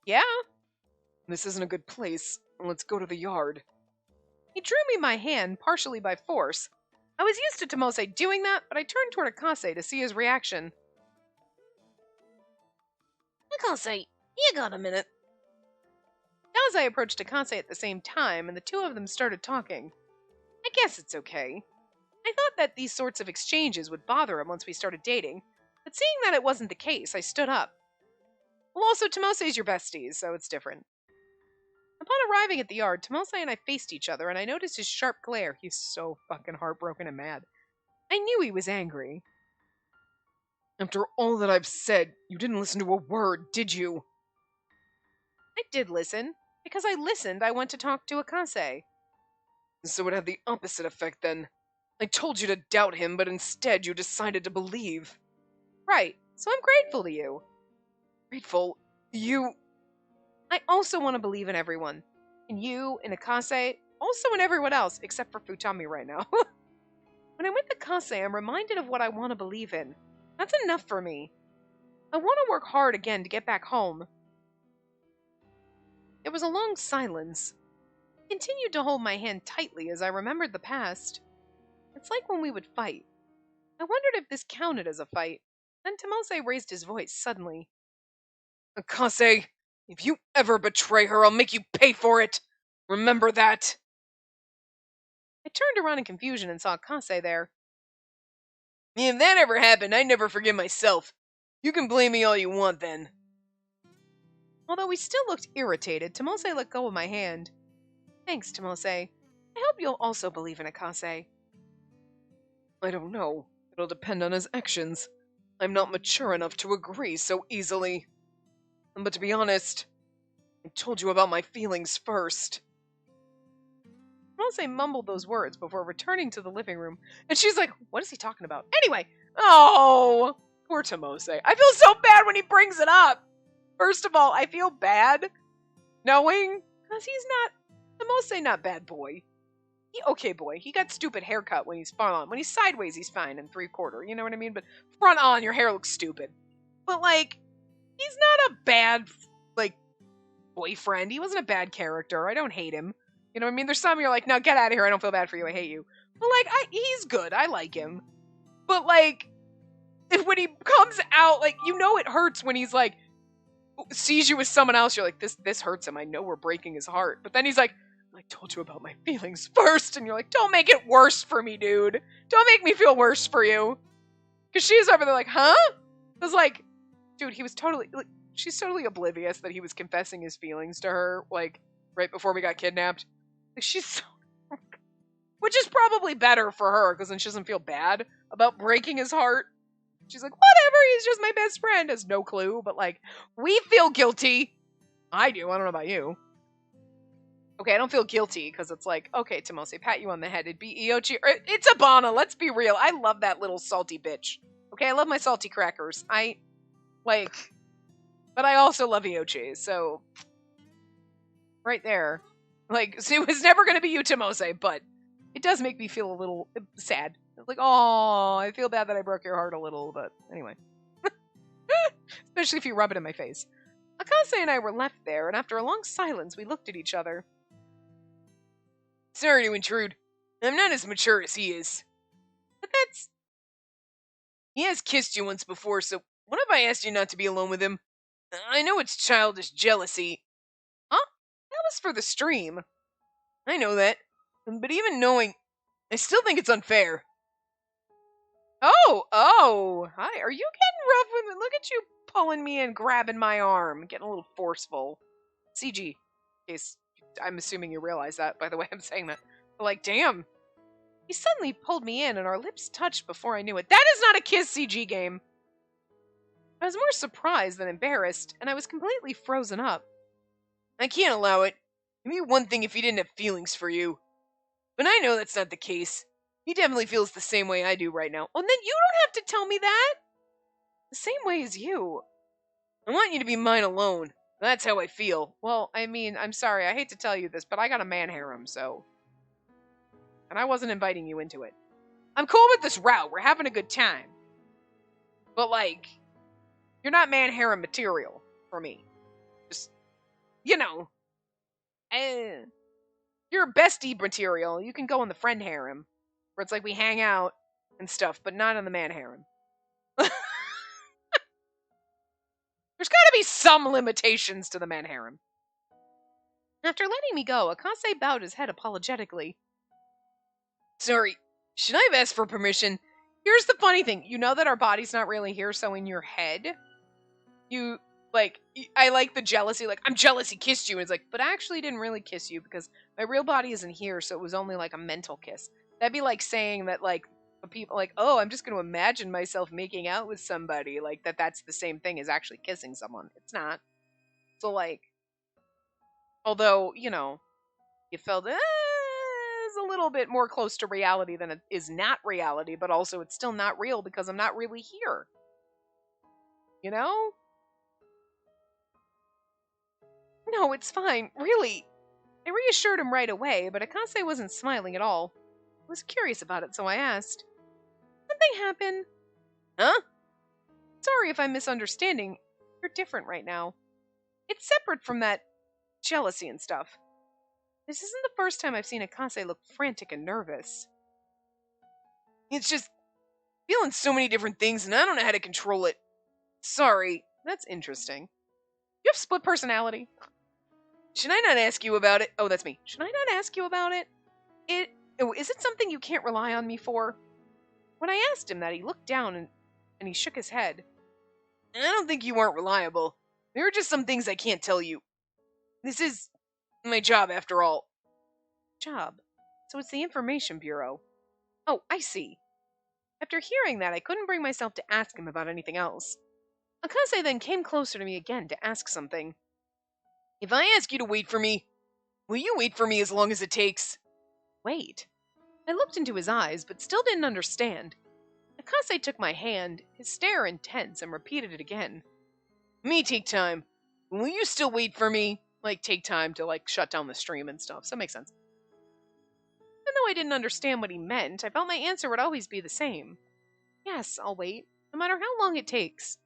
Yeah? This isn't a good place. Let's go to the yard. He drew me my hand, partially by force. I was used to Tomose doing that, but I turned toward Akase to see his reaction. Akase, you got a minute. As I approached Akase at the same time, and the two of them started talking. I guess it's okay. I thought that these sorts of exchanges would bother him once we started dating, but seeing that it wasn't the case, I stood up. Well, also, Tomose's your besties, so it's different. Upon arriving at the yard, Tomose and I faced each other, and I noticed his sharp glare. He's so fucking heartbroken and mad. I knew he was angry. After all that I've said, you didn't listen to a word, did you? I did listen. Because I listened, I went to talk to Akase. So it had the opposite effect, then. I told you to doubt him, but instead you decided to believe. Right, so I'm grateful to you. Grateful? You... I also want to believe in everyone. In you, in Akase, also in everyone else, except for Futami right now. When I'm with Akase, I'm reminded of what I want to believe in. That's enough for me. I want to work hard again to get back home. There was a long silence. He continued to hold my hand tightly as I remembered the past. It's like when we would fight. I wondered if this counted as a fight. Then Tomose raised his voice suddenly. Akase, if you ever betray her, I'll make you pay for it. Remember that. I turned around in confusion and saw Akase there. If that ever happened, I'd never forgive myself. You can blame me all you want then. Although he still looked irritated, Tomose let go of my hand. Thanks, Tomose. I hope you'll also believe in Akase. I don't know. It'll depend on his actions. I'm not mature enough to agree so easily. But to be honest, I told you about my feelings first. Tomose mumbled those words before returning to the living room, and she's like, what is he talking about? Anyway, oh, poor Tomose. I feel so bad when he brings it up. First of all, I feel bad knowing, because he's not, Tomose not bad boy. Okay boy, he got stupid haircut when he's front on. When he's sideways, he's fine and 3/4, you know what I mean? But front on, your hair looks stupid. But like, he's not a bad, like, boyfriend. He wasn't a bad character. I don't hate him. You know what I mean? There's some you're like, no, get out of here. I don't feel bad for you. I hate you. But like, he's good. I like him. But like, when he comes out, like, you know it hurts when he's like, sees you with someone else. You're like, this hurts him. I know we're breaking his heart. But then he's like, I told you about my feelings first. And you're like, don't make it worse for me, dude. Don't make me feel worse for you. Because she's over there like, huh? Because like, dude, he was totally, like, she's totally oblivious that he was confessing his feelings to her, like, right before we got kidnapped. Like, she's so... Which is probably better for her, because then she doesn't feel bad about breaking his heart. She's like, whatever, he's just my best friend. Has no clue, but like, we feel guilty. I do, I don't know about you. Okay, I don't feel guilty, because it's like, okay, Tomose, pat you on the head. It'd be Iochi, or it's Abana, let's be real. I love that little salty bitch. Okay, I love my salty crackers. But I also love Iochi, so... Right there. Like, so it was never going to be you, Tomose, but it does make me feel a little sad. Like, oh, I feel bad that I broke your heart a little, but anyway. Especially if you rub it in my face. Akase and I were left there, and after a long silence, we looked at each other. Sorry to intrude. I'm not as mature as he is. But that's... He has kissed you once before, so what if I asked you not to be alone with him? I know it's childish jealousy. Huh? That was for the stream. I know that. But even knowing, I still think it's unfair. Oh, hi. Are you getting rough with me? Look at you pulling me in, grabbing my arm, getting a little forceful. CG. In case, I'm assuming you realize that, by the way I'm saying that. But like, damn. He suddenly pulled me in, and our lips touched before I knew it. That is not a kiss, CG game. I was more surprised than embarrassed, and I was completely frozen up. I can't allow it. It'd be one thing if he didn't have feelings for you. But I know that's not the case. He definitely feels the same way I do right now. Oh, and then you don't have to tell me that. The same way as you. I want you to be mine alone. That's how I feel. Well, I mean, I'm sorry. I hate to tell you this, but I got a man harem, so... And I wasn't inviting you into it. I'm cool with this route. We're having a good time. But, like, you're not man harem material for me. Just, you know. You're bestie material. You can go in the friend harem. Where it's like we hang out and stuff, but not in the man harem. There's gotta be some limitations to the man harem. After letting me go, Akase bowed his head apologetically. Sorry, should I have asked for permission? Here's the funny thing. You know that our body's not really here, so in your head, you, like, I like the jealousy. Like, I'm jealous he kissed you. And it's like, but I actually didn't really kiss you because my real body isn't here, so it was only, like, a mental kiss. That'd be like saying that, like, people, like, oh, I'm just going to imagine myself making out with somebody. Like, that's the same thing as actually kissing someone. It's not. So, like, although, you know, you felt, it's a little bit more close to reality than it is not reality, but also it's still not real because I'm not really here. You know? No, it's fine. Really. I reassured him right away, but Akase wasn't smiling at all. I was curious about it, so I asked. Something happened? Huh? Sorry if I'm misunderstanding. You're different right now. It's separate from that jealousy and stuff. This isn't the first time I've seen Akase look frantic and nervous. It's just feeling so many different things and I don't know how to control it. Sorry. That's interesting. You have split personality. Should I not ask you about it? Oh, that's me. Should I not ask you about it? Is it something you can't rely on me for? When I asked him that, he looked down and he shook his head. I don't think you aren't reliable. There are just some things I can't tell you. This is my job, after all. Job? So it's the Information Bureau. Oh, I see. After hearing that, I couldn't bring myself to ask him about anything else. Akase then came closer to me again to ask something. If I ask you to wait for me, will you wait for me as long as it takes? Wait. I looked into his eyes, but still didn't understand. Akase took my hand, his stare intense, and repeated it again. Me take time. Will you still wait for me? Like, take time to, shut down the stream and stuff, so it makes sense. Even though I didn't understand what he meant, I felt my answer would always be the same. Yes, I'll wait, no matter how long it takes.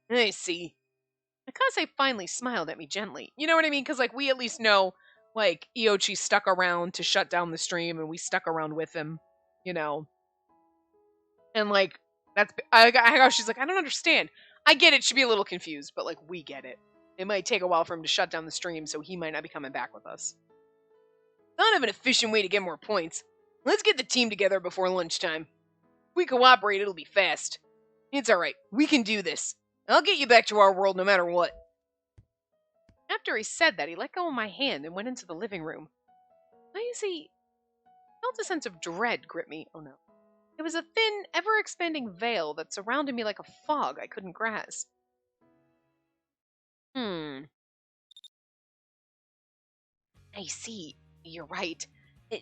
I see. Akase finally smiled at me gently. You know what I mean? Because, we at least know, Iochi stuck around to shut down the stream, and we stuck around with him, you know. And, she's like, I don't understand. I get it, she'd be a little confused, but, we get it. It might take a while for him to shut down the stream, so he might not be coming back with us. Thought of an efficient way to get more points. Let's get the team together before lunchtime. If we cooperate, it'll be fast. It's alright, we can do this. I'll get you back to our world no matter what. After he said that, he let go of my hand and went into the living room. Why is he... I felt a sense of dread grip me. Oh no. It was a thin, ever-expanding veil that surrounded me like a fog I couldn't grasp. I see. You're right.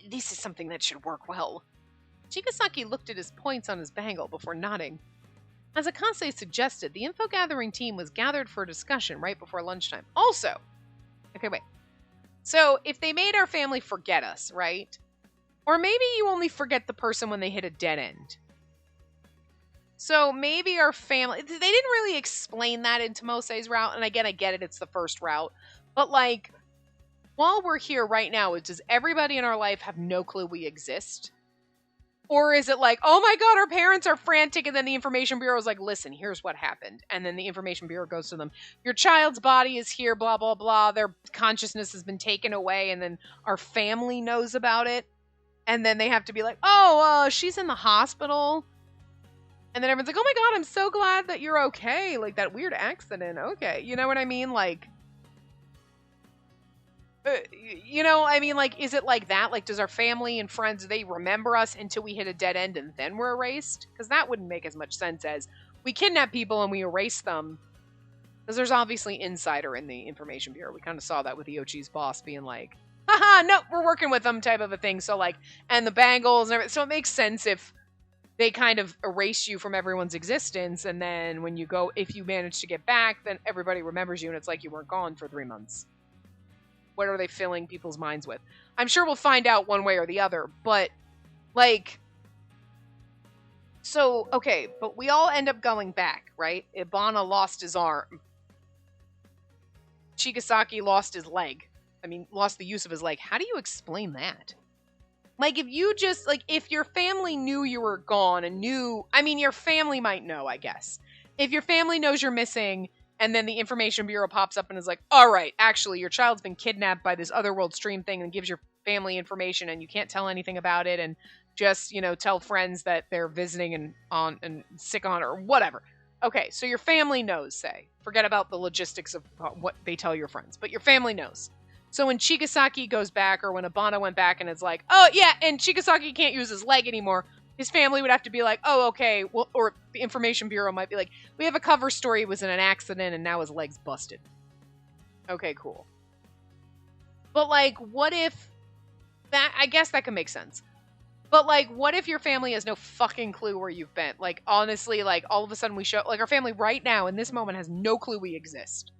This is something that should work well. Chigasaki looked at his points on his bangle before nodding. As Akase suggested, the info-gathering team was gathered for a discussion right before lunchtime. Also, okay, wait. So, if they made our family forget us, right? Or maybe you only forget the person when they hit a dead end. So, maybe our family... They didn't really explain that in Tomosei's route, and again, I get it, it's the first route. But, while we're here right now, does everybody in our life have no clue we exist? Or is it oh my god, our parents are frantic, and then the Information Bureau is like, listen, here's what happened. And then the Information Bureau goes to them, your child's body is here, blah, blah, blah, their consciousness has been taken away, and then our family knows about it. And then they have to be like, she's in the hospital. And then everyone's like, oh my god, I'm so glad that you're okay. That weird accident, okay. You know what I mean? Is it like that? Does our family and friends, do they remember us until we hit a dead end and then we're erased? Because that wouldn't make as much sense as we kidnap people and we erase them. Because there's obviously insider in the Information Bureau. We kind of saw that with Iochi's boss being like, haha, no, we're working with them type of a thing. So and the bangles and everything. So it makes sense if they kind of erase you from everyone's existence. And then when you go, if you manage to get back, then everybody remembers you and it's like you weren't gone for 3 months. What are they filling people's minds with? I'm sure we'll find out one way or the other, but, so, okay, but we all end up going back, right? Ibana lost his arm. Chigasaki lost his leg. Lost the use of his leg. How do you explain that? If you just, if your family knew you were gone and knew, your family might know, I guess. If your family knows you're missing... And then the Information Bureau pops up and is like, all right, actually, your child's been kidnapped by this otherworld stream thing and gives your family information and you can't tell anything about it and just, tell friends that they're visiting and sick on it or whatever. Okay, so your family knows, say. Forget about the logistics of what they tell your friends, but your family knows. So when Chigasaki goes back or when Ibana went back and it's like, oh, yeah, and Chigasaki can't use his leg anymore, his family would have to be like, oh, okay, well, or the Information Bureau might be like, we have a cover story, it was in an accident, and now his leg's busted. Okay, cool. But, what if... that? I guess that could make sense. But, what if your family has no fucking clue where you've been? Honestly, all of a sudden we show... our family right now, in this moment, has no clue we exist.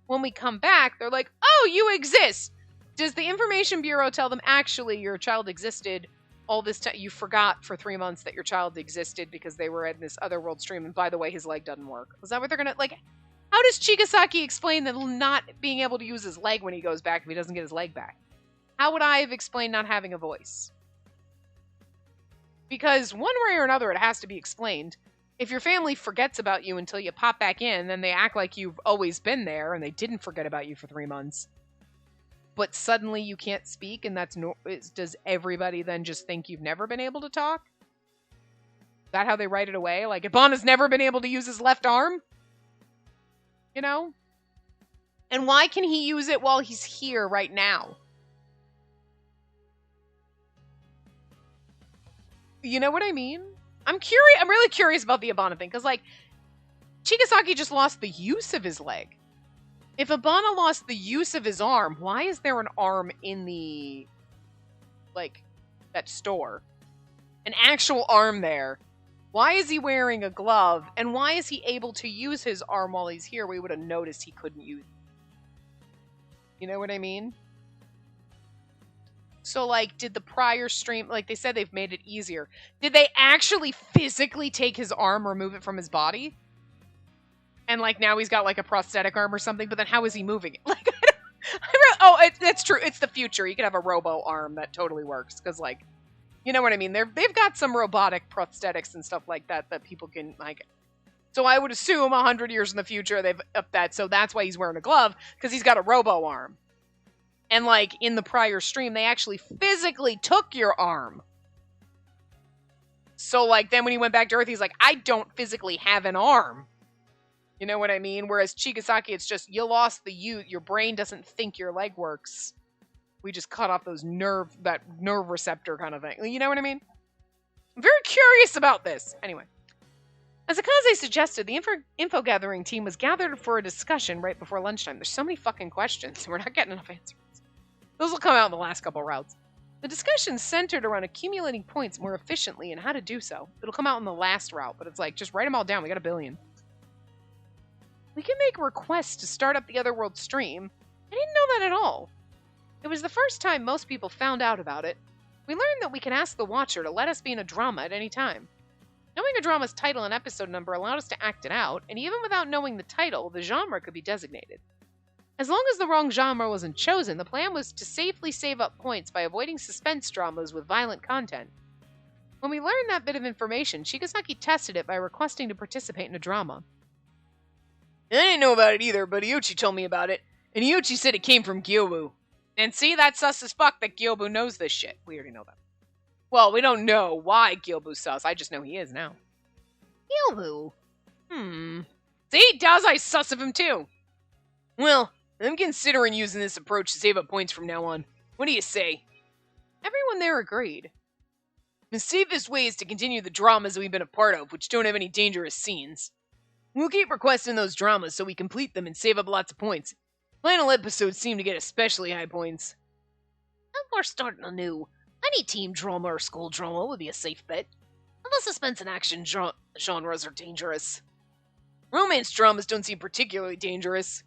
When we come back, they're like, oh, you exist! Does the Information Bureau tell them, actually, your child existed... all this time, you forgot for 3 months that your child existed because they were in this other world stream, and by the way, his leg doesn't work. Is that what they're gonna, how does Chigasaki explain that not being able to use his leg when he goes back if he doesn't get his leg back? How would I have explained not having a voice? Because one way or another, it has to be explained. If your family forgets about you until you pop back in, then they act like you've always been there and they didn't forget about you for 3 months. But suddenly you can't speak, and does everybody then just think you've never been able to talk? Is that how they write it away? Like, Ibana's never been able to use his left arm? You know? And why can he use it while he's here right now? You know what I mean? I'm really curious about the Ibana thing, because, like, Chigasaki just lost the use of his leg. If Ibana lost the use of his arm, why is there an arm in the, like, that store? An actual arm there. Why is he wearing a glove? And why is he able to use his arm while he's here? We would have noticed he couldn't use it. You know what I mean? So, like, did the prior stream, like, they said they've made it easier. Did they actually physically take his arm, remove it from his body? And, like, now he's got, like, a prosthetic arm or something, but then how is he moving it? Like, that's true. It's the future. You could have a robo arm that totally works, because, like, you know what I mean? They've got some robotic prosthetics and stuff like that people can, like... So I would assume 100 years in the future they've upped that, so that's why he's wearing a glove, because he's got a robo arm. And, like, in the prior stream, they actually physically took your arm. So, like, then when he went back to Earth, he's like, I don't physically have an arm. You know what I mean? Whereas Chigasaki, it's just, you lost your brain doesn't think your leg works. We just cut off that nerve receptor kind of thing. You know what I mean? I'm very curious about this. Anyway. As Akaze suggested, the info gathering team was gathered for a discussion right before lunchtime. There's so many fucking questions. We're not getting enough answers. Those will come out in the last couple routes. The discussion centered around accumulating points more efficiently and how to do so. It'll come out in the last route, but it's like, just write them all down. We got 1 billion. We can make requests to start up the Otherworld stream. I didn't know that at all. It was the first time most people found out about it. We learned that we can ask the Watcher to let us be in a drama at any time. Knowing a drama's title and episode number allowed us to act it out, and even without knowing the title, the genre could be designated. As long as the wrong genre wasn't chosen, the plan was to safely save up points by avoiding suspense dramas with violent content. When we learned that bit of information, Chigasaki tested it by requesting to participate in a drama. I didn't know about it either, but Iochi told me about it, and Iochi said it came from Gyobu. And see, that's sus as fuck that Gyobu knows this shit. We already know that. Well, we don't know why Gyobu's sus, I just know he is now. Gyobu? See, Dazai's sus of him too. Well, I'm considering using this approach to save up points from now on. What do you say? Everyone there agreed. The safest way is to continue the dramas we've been a part of, which don't have any dangerous scenes. We'll keep requesting those dramas so we complete them and save up lots of points. Final episodes seem to get especially high points. If we're starting anew, any team drama or school drama would be a safe bet. Unless suspense and action genres are dangerous. Romance dramas don't seem particularly dangerous.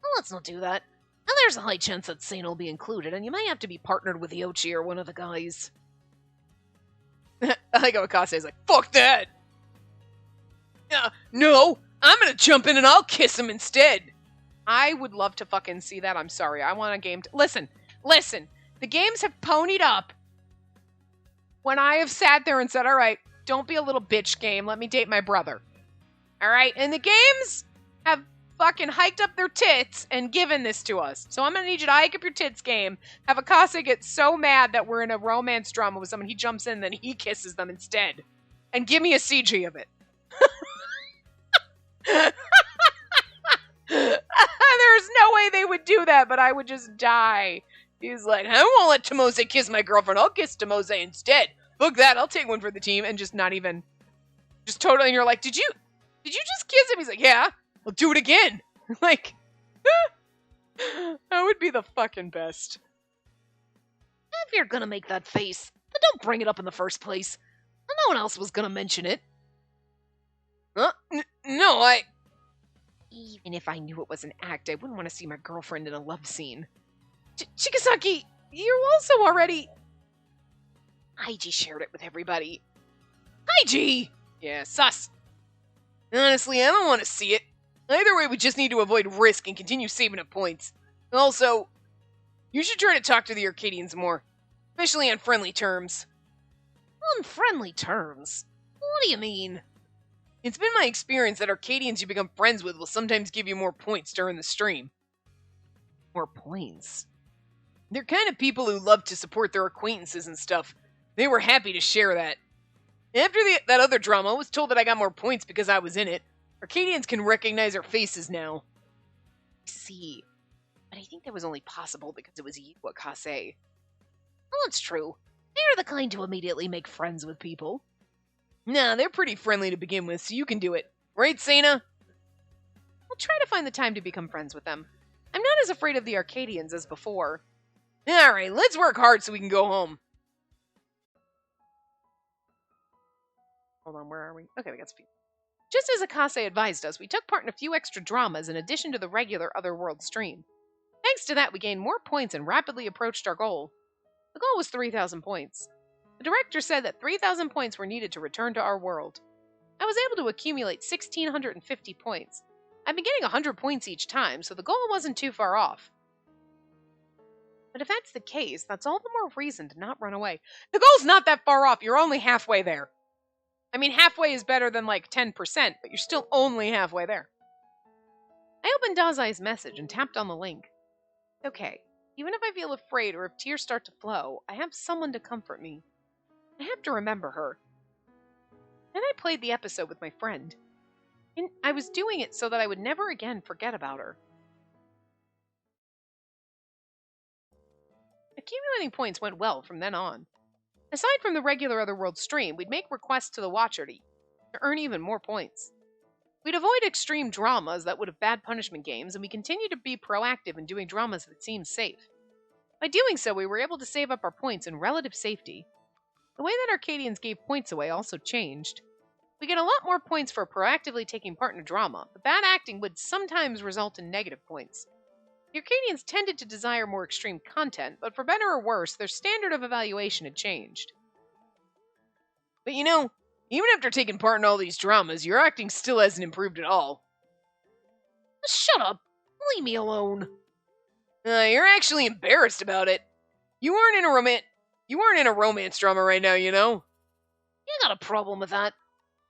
Well, let's not do that. And there's a high chance that Sane will be included, and you may have to be partnered with Iochi or one of the guys. I like how Akase's like, fuck that! No! I'm gonna jump in and I'll kiss him instead! I would love to fucking see that. I'm sorry. I want a game to... Listen! The games have ponied up when I have sat there and said, alright, don't be a little bitch game. Let me date my brother. Alright? And the games have fucking hiked up their tits and given this to us. So I'm gonna need you to hike up your tits game. Have Akase get so mad that we're in a romance drama with someone, he jumps in, then he kisses them instead. And give me a CG of it. There's no way they would do that, but I would just die. He's like, I won't let Tomose kiss my girlfriend. I'll kiss Tomose instead. Look that. I'll take one for the team. And just not even... Just totally... And you're like, did you just kiss him? He's like, yeah. I'll do it again. Like... that would be the fucking best. If you're gonna make that face, then don't bring it up in the first place. No one else was gonna mention it. No, Even if I knew it was an act, I wouldn't want to see my girlfriend in a love scene. Chigasaki, you're also already... Haiji shared it with everybody. Haiji! Yeah, sus. Honestly, I don't want to see it. Either way, we just need to avoid risk and continue saving up points. Also, You should try to talk to the Arcadians more, especially on friendly terms. On friendly terms? What do you mean? It's been my experience that Arcadians you become friends with will sometimes give you more points during the stream. More points? They're kind of people who love to support their acquaintances and stuff. They were happy to share that. After that other drama, I was told that I got more points because I was in it. Arcadians can recognize our faces now. I see. But I think that was only possible because it was you, Akase. Well, it's true. They're the kind to immediately make friends with people. Nah, they're pretty friendly to begin with, so you can do it. Right, Sana? I'll try to find the time to become friends with them. I'm not as afraid of the Arcadians as before. Alright, let's work hard so we can go home. Hold on, where are we? Okay, we got speed. Just as Akase advised us, we took part in a few extra dramas in addition to the regular Otherworld stream. Thanks to that, we gained more points and rapidly approached our goal. The goal was 3,000 points. The director said that 3,000 points were needed to return to our world. I was able to accumulate 1,650 points. I've been getting 100 points each time, so the goal wasn't too far off. But if that's the case, that's all the more reason to not run away. The goal's not that far off, you're only halfway there. I mean, halfway is better than like 10%, but you're still only halfway there. I opened Dazai's message and tapped on the link. Okay, even if I feel afraid or if tears start to flow, I have someone to comfort me. I have to remember her. Then I played the episode with my friend. And I was doing it so that I would never again forget about her. Accumulating points went well from then on. Aside from the regular Otherworld stream, we'd make requests to the Watcher to earn even more points. We'd avoid extreme dramas that would have bad punishment games, and we continued to be proactive in doing dramas that seemed safe. By doing so, we were able to save up our points in relative safety. The way that Arcadians gave points away also changed. We get a lot more points for proactively taking part in a drama, but bad acting would sometimes result in negative points. The Arcadians tended to desire more extreme content, but for better or worse, their standard of evaluation had changed. But you know, even after taking part in all these dramas, your acting still hasn't improved at all. Shut up! Leave me alone. You're actually embarrassed about it. You aren't in a romance drama right now, you know? You got a problem with that.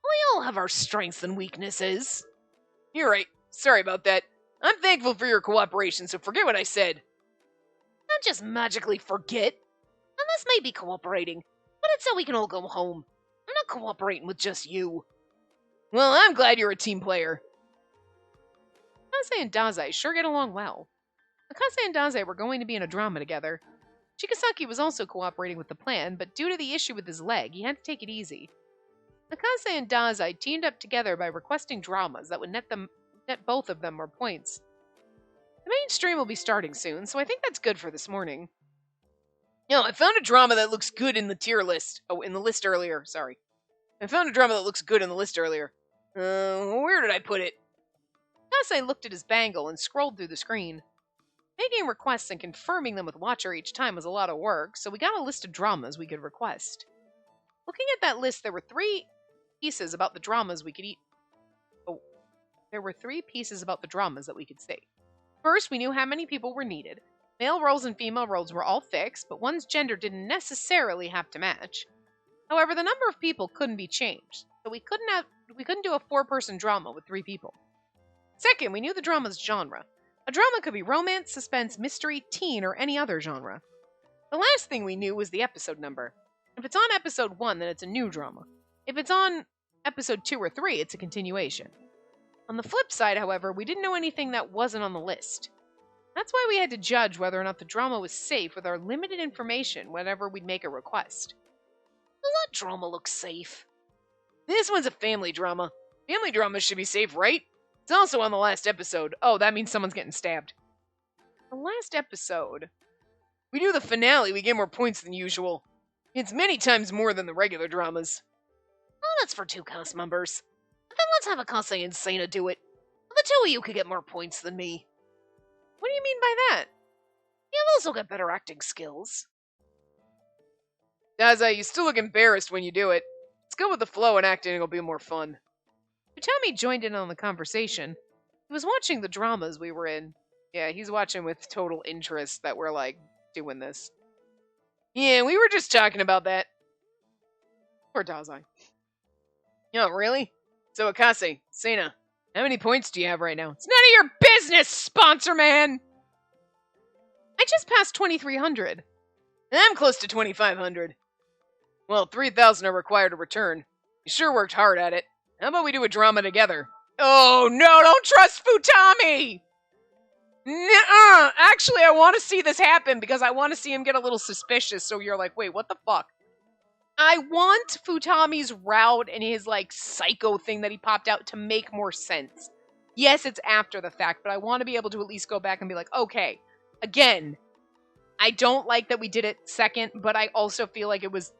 We all have our strengths and weaknesses. You're right. Sorry about that. I'm thankful for your cooperation, so forget what I said. Not just magically forget. Unless maybe cooperating. But it's so we can all go home. I'm not cooperating with just you. Well, I'm glad you're a team player. Akase and Dazai sure get along well. Akase and Dazai were going to be in a drama together. Chigasaki was also cooperating with the plan, but due to the issue with his leg, he had to take it easy. Akase and Dazai teamed up together by requesting dramas that would net both of them more points. The main stream will be starting soon, so I think that's good for this morning. No, I found a drama that looks good in the tier list. Oh, in the list earlier, sorry. I found a drama that looks good in the list earlier. Where did I put it? Akase looked at his bangle and scrolled through the screen. Making requests and confirming them with Watcher each time was a lot of work, so we got a list of dramas we could request. Looking at that list, there were 3 pieces about the dramas we could eat. Oh, there were 3 pieces about the dramas that we could see. First, we knew how many people were needed. Male roles and female roles were all fixed, but one's gender didn't necessarily have to match. However, the number of people couldn't be changed, so we couldn't do a 4-person drama with 3 people. Second, we knew the drama's genre. A drama could be romance, suspense, mystery, teen, or any other genre. The last thing we knew was the episode number. If it's on episode 1, then it's a new drama. If it's on episode 2 or 3, it's a continuation. On the flip side, however, we didn't know anything that wasn't on the list. That's why we had to judge whether or not the drama was safe with our limited information whenever we'd make a request. Well, that drama looks safe. This one's a family drama. Family dramas should be safe, right? It's also on the last episode. Oh, that means someone's getting stabbed. The last episode? We do the finale, we get more points than usual. It's many times more than the regular dramas. Oh, that's for 2 cast members. But then let's have Akase and Sana do it. The 2 of you could get more points than me. What do you mean by that? You'll also get better acting skills. Dazai, you still look embarrassed when you do it. Let's go with the flow and acting, it'll be more fun. Utami joined in on the conversation. He was watching the dramas we were in. Yeah, he's watching with total interest that we're, like, doing this. Yeah, we were just talking about that. Poor Dazai. Oh, really? So, Akase, Sena, how many points do you have right now? It's none of your business, sponsor man! I just passed 2,300. I'm close to 2,500. Well, 3,000 are required to return. You sure worked hard at it. How about we do a drama together? Oh, no, don't trust Futami! Nuh-uh! Actually, I want to see this happen because I want to see him get a little suspicious, so you're like, wait, what the fuck? I want Futami's route and his, like, psycho thing that he popped out to make more sense. Yes, it's after the fact, but I want to be able to at least go back and be like, okay, again, I don't like that we did it second, but I also feel like it was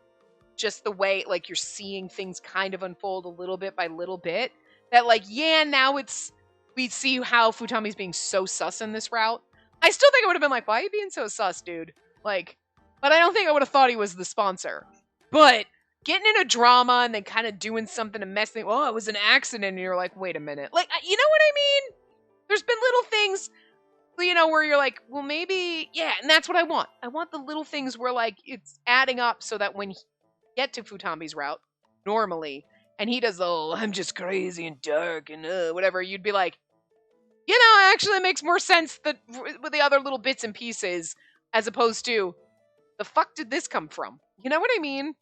just the way, like, you're seeing things kind of unfold a little bit by little bit. That, like, yeah, now we see how Futami's being so sus in this route. I still think I would have been like, why are you being so sus, dude? Like, but I don't think I would have thought he was the sponsor. But getting in a drama and then kind of doing something to mess things, oh, it was an accident, and you're like, wait a minute. Like, you know what I mean? There's been little things, you know, where you're like, well, maybe, yeah, and that's what I want. I want the little things where, like, it's adding up so that when you get to Futami's route, normally, and he does, oh, I'm just crazy and dark and whatever, you'd be like, you know, actually it makes more sense that with the other little bits and pieces, as opposed to, the fuck did this come from? You know what I mean?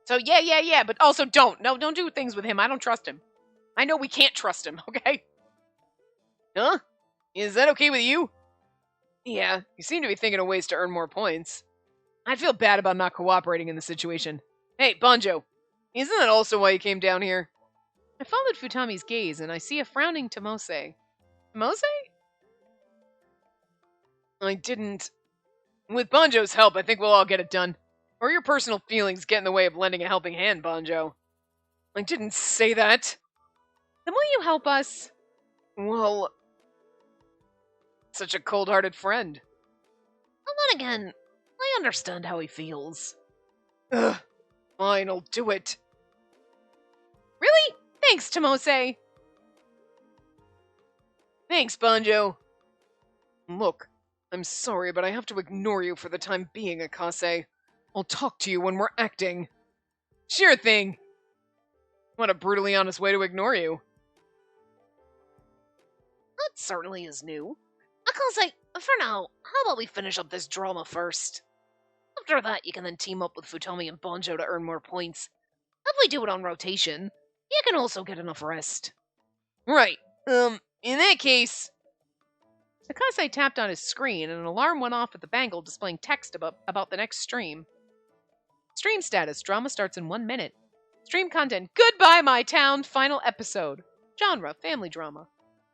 So yeah, but also don't do things with him. I don't trust him. I know we can't trust him, okay? Huh? Is that okay with you? Yeah. You seem to be thinking of ways to earn more points. I'd feel bad about not cooperating in the situation. Hey, Banjo, isn't that also why you came down here? I followed Futami's gaze, and I see a frowning Tomose. Tomose? I didn't. With Banjo's help, I think we'll all get it done. Or your personal feelings get in the way of lending a helping hand, Banjo. I didn't say that. Then will you help us? Well, such a cold-hearted friend. Well, then again, I understand how he feels. Ugh, fine, I'll do it. Really? Thanks, Tomose. Thanks, Banjo. Look, I'm sorry, but I have to ignore you for the time being, Akase. I'll talk to you when we're acting. Sure thing. What a brutally honest way to ignore you. That certainly is new. Akase, for now, how about we finish up this drama first? After that, you can then team up with Futami and Banjo to earn more points. If we do it on rotation, you can also get enough rest. Right. In that case... Akase tapped on his screen, and an alarm went off at the bangle displaying text about the next stream. Stream status. Drama starts in 1 minute. Stream content. Goodbye, my town. Final episode. Genre. Family drama.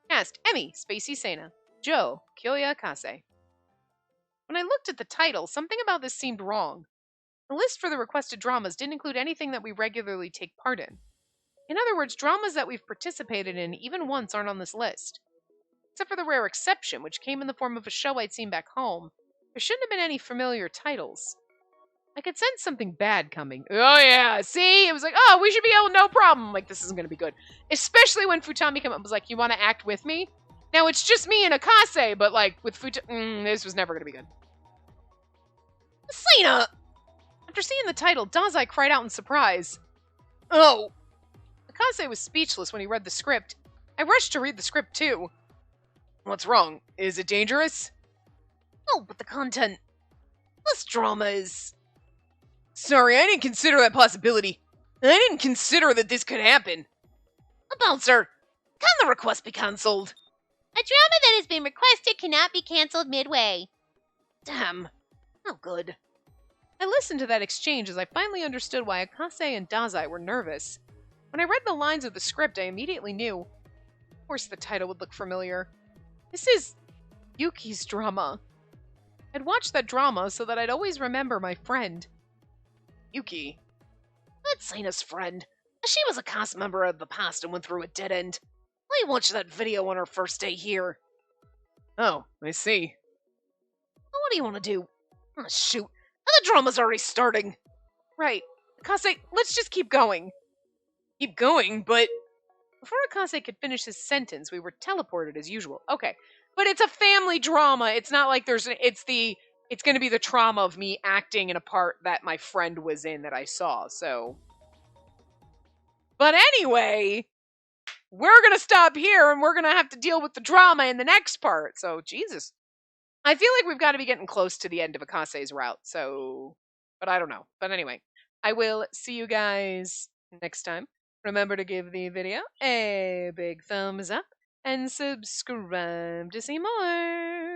Cast. Emmy. Spacey Sena. Joe. Kyoya Akase. When I looked at the title, something about this seemed wrong. The list for the requested dramas didn't include anything that we regularly take part in. In other words, dramas that we've participated in even once aren't on this list. Except for the rare exception, which came in the form of a show I'd seen back home, there shouldn't have been any familiar titles. I could sense something bad coming. Oh yeah, see? It was like, oh, we should be able, no problem. Like, this isn't going to be good. Especially when Futami came up and was like, you want to act with me? Now, it's just me and Akase, but like, with Futami, this was never going to be good. Sena! After seeing the title, Dazai cried out in surprise. Oh! Akase was speechless when he read the script. I rushed to read the script, too. What's wrong? Is it dangerous? Oh, but the content. This drama is... Sorry, I didn't consider that possibility. I didn't consider that this could happen. A bouncer, can the request be cancelled? A drama that has been requested cannot be cancelled midway. Damn. Oh, good. I listened to that exchange as I finally understood why Akase and Dazai were nervous. When I read the lines of the script, I immediately knew. Of course the title would look familiar. This is Yuki's drama. I'd watched that drama so that I'd always remember my friend. Yuki. That's Sena's friend. She was a cast member of the past and went through a dead end. I watched that video on her first day here. Oh, I see. What do you want to do? Oh, shoot. The drama's already starting. Right. Akase, let's just keep going. Keep going, but... Before Akase could finish his sentence, we were teleported as usual. Okay, But it's a family drama. It's not like it's going to be the trauma of me acting in a part that my friend was in that I saw. So, but anyway, we're going to stop here and we're going to have to deal with the drama in the next part. So, Jesus. I feel like we've got to be getting close to the end of Akase's route. So, but I don't know. But anyway, I will see you guys next time. Remember to give the video a big thumbs up and subscribe to see more.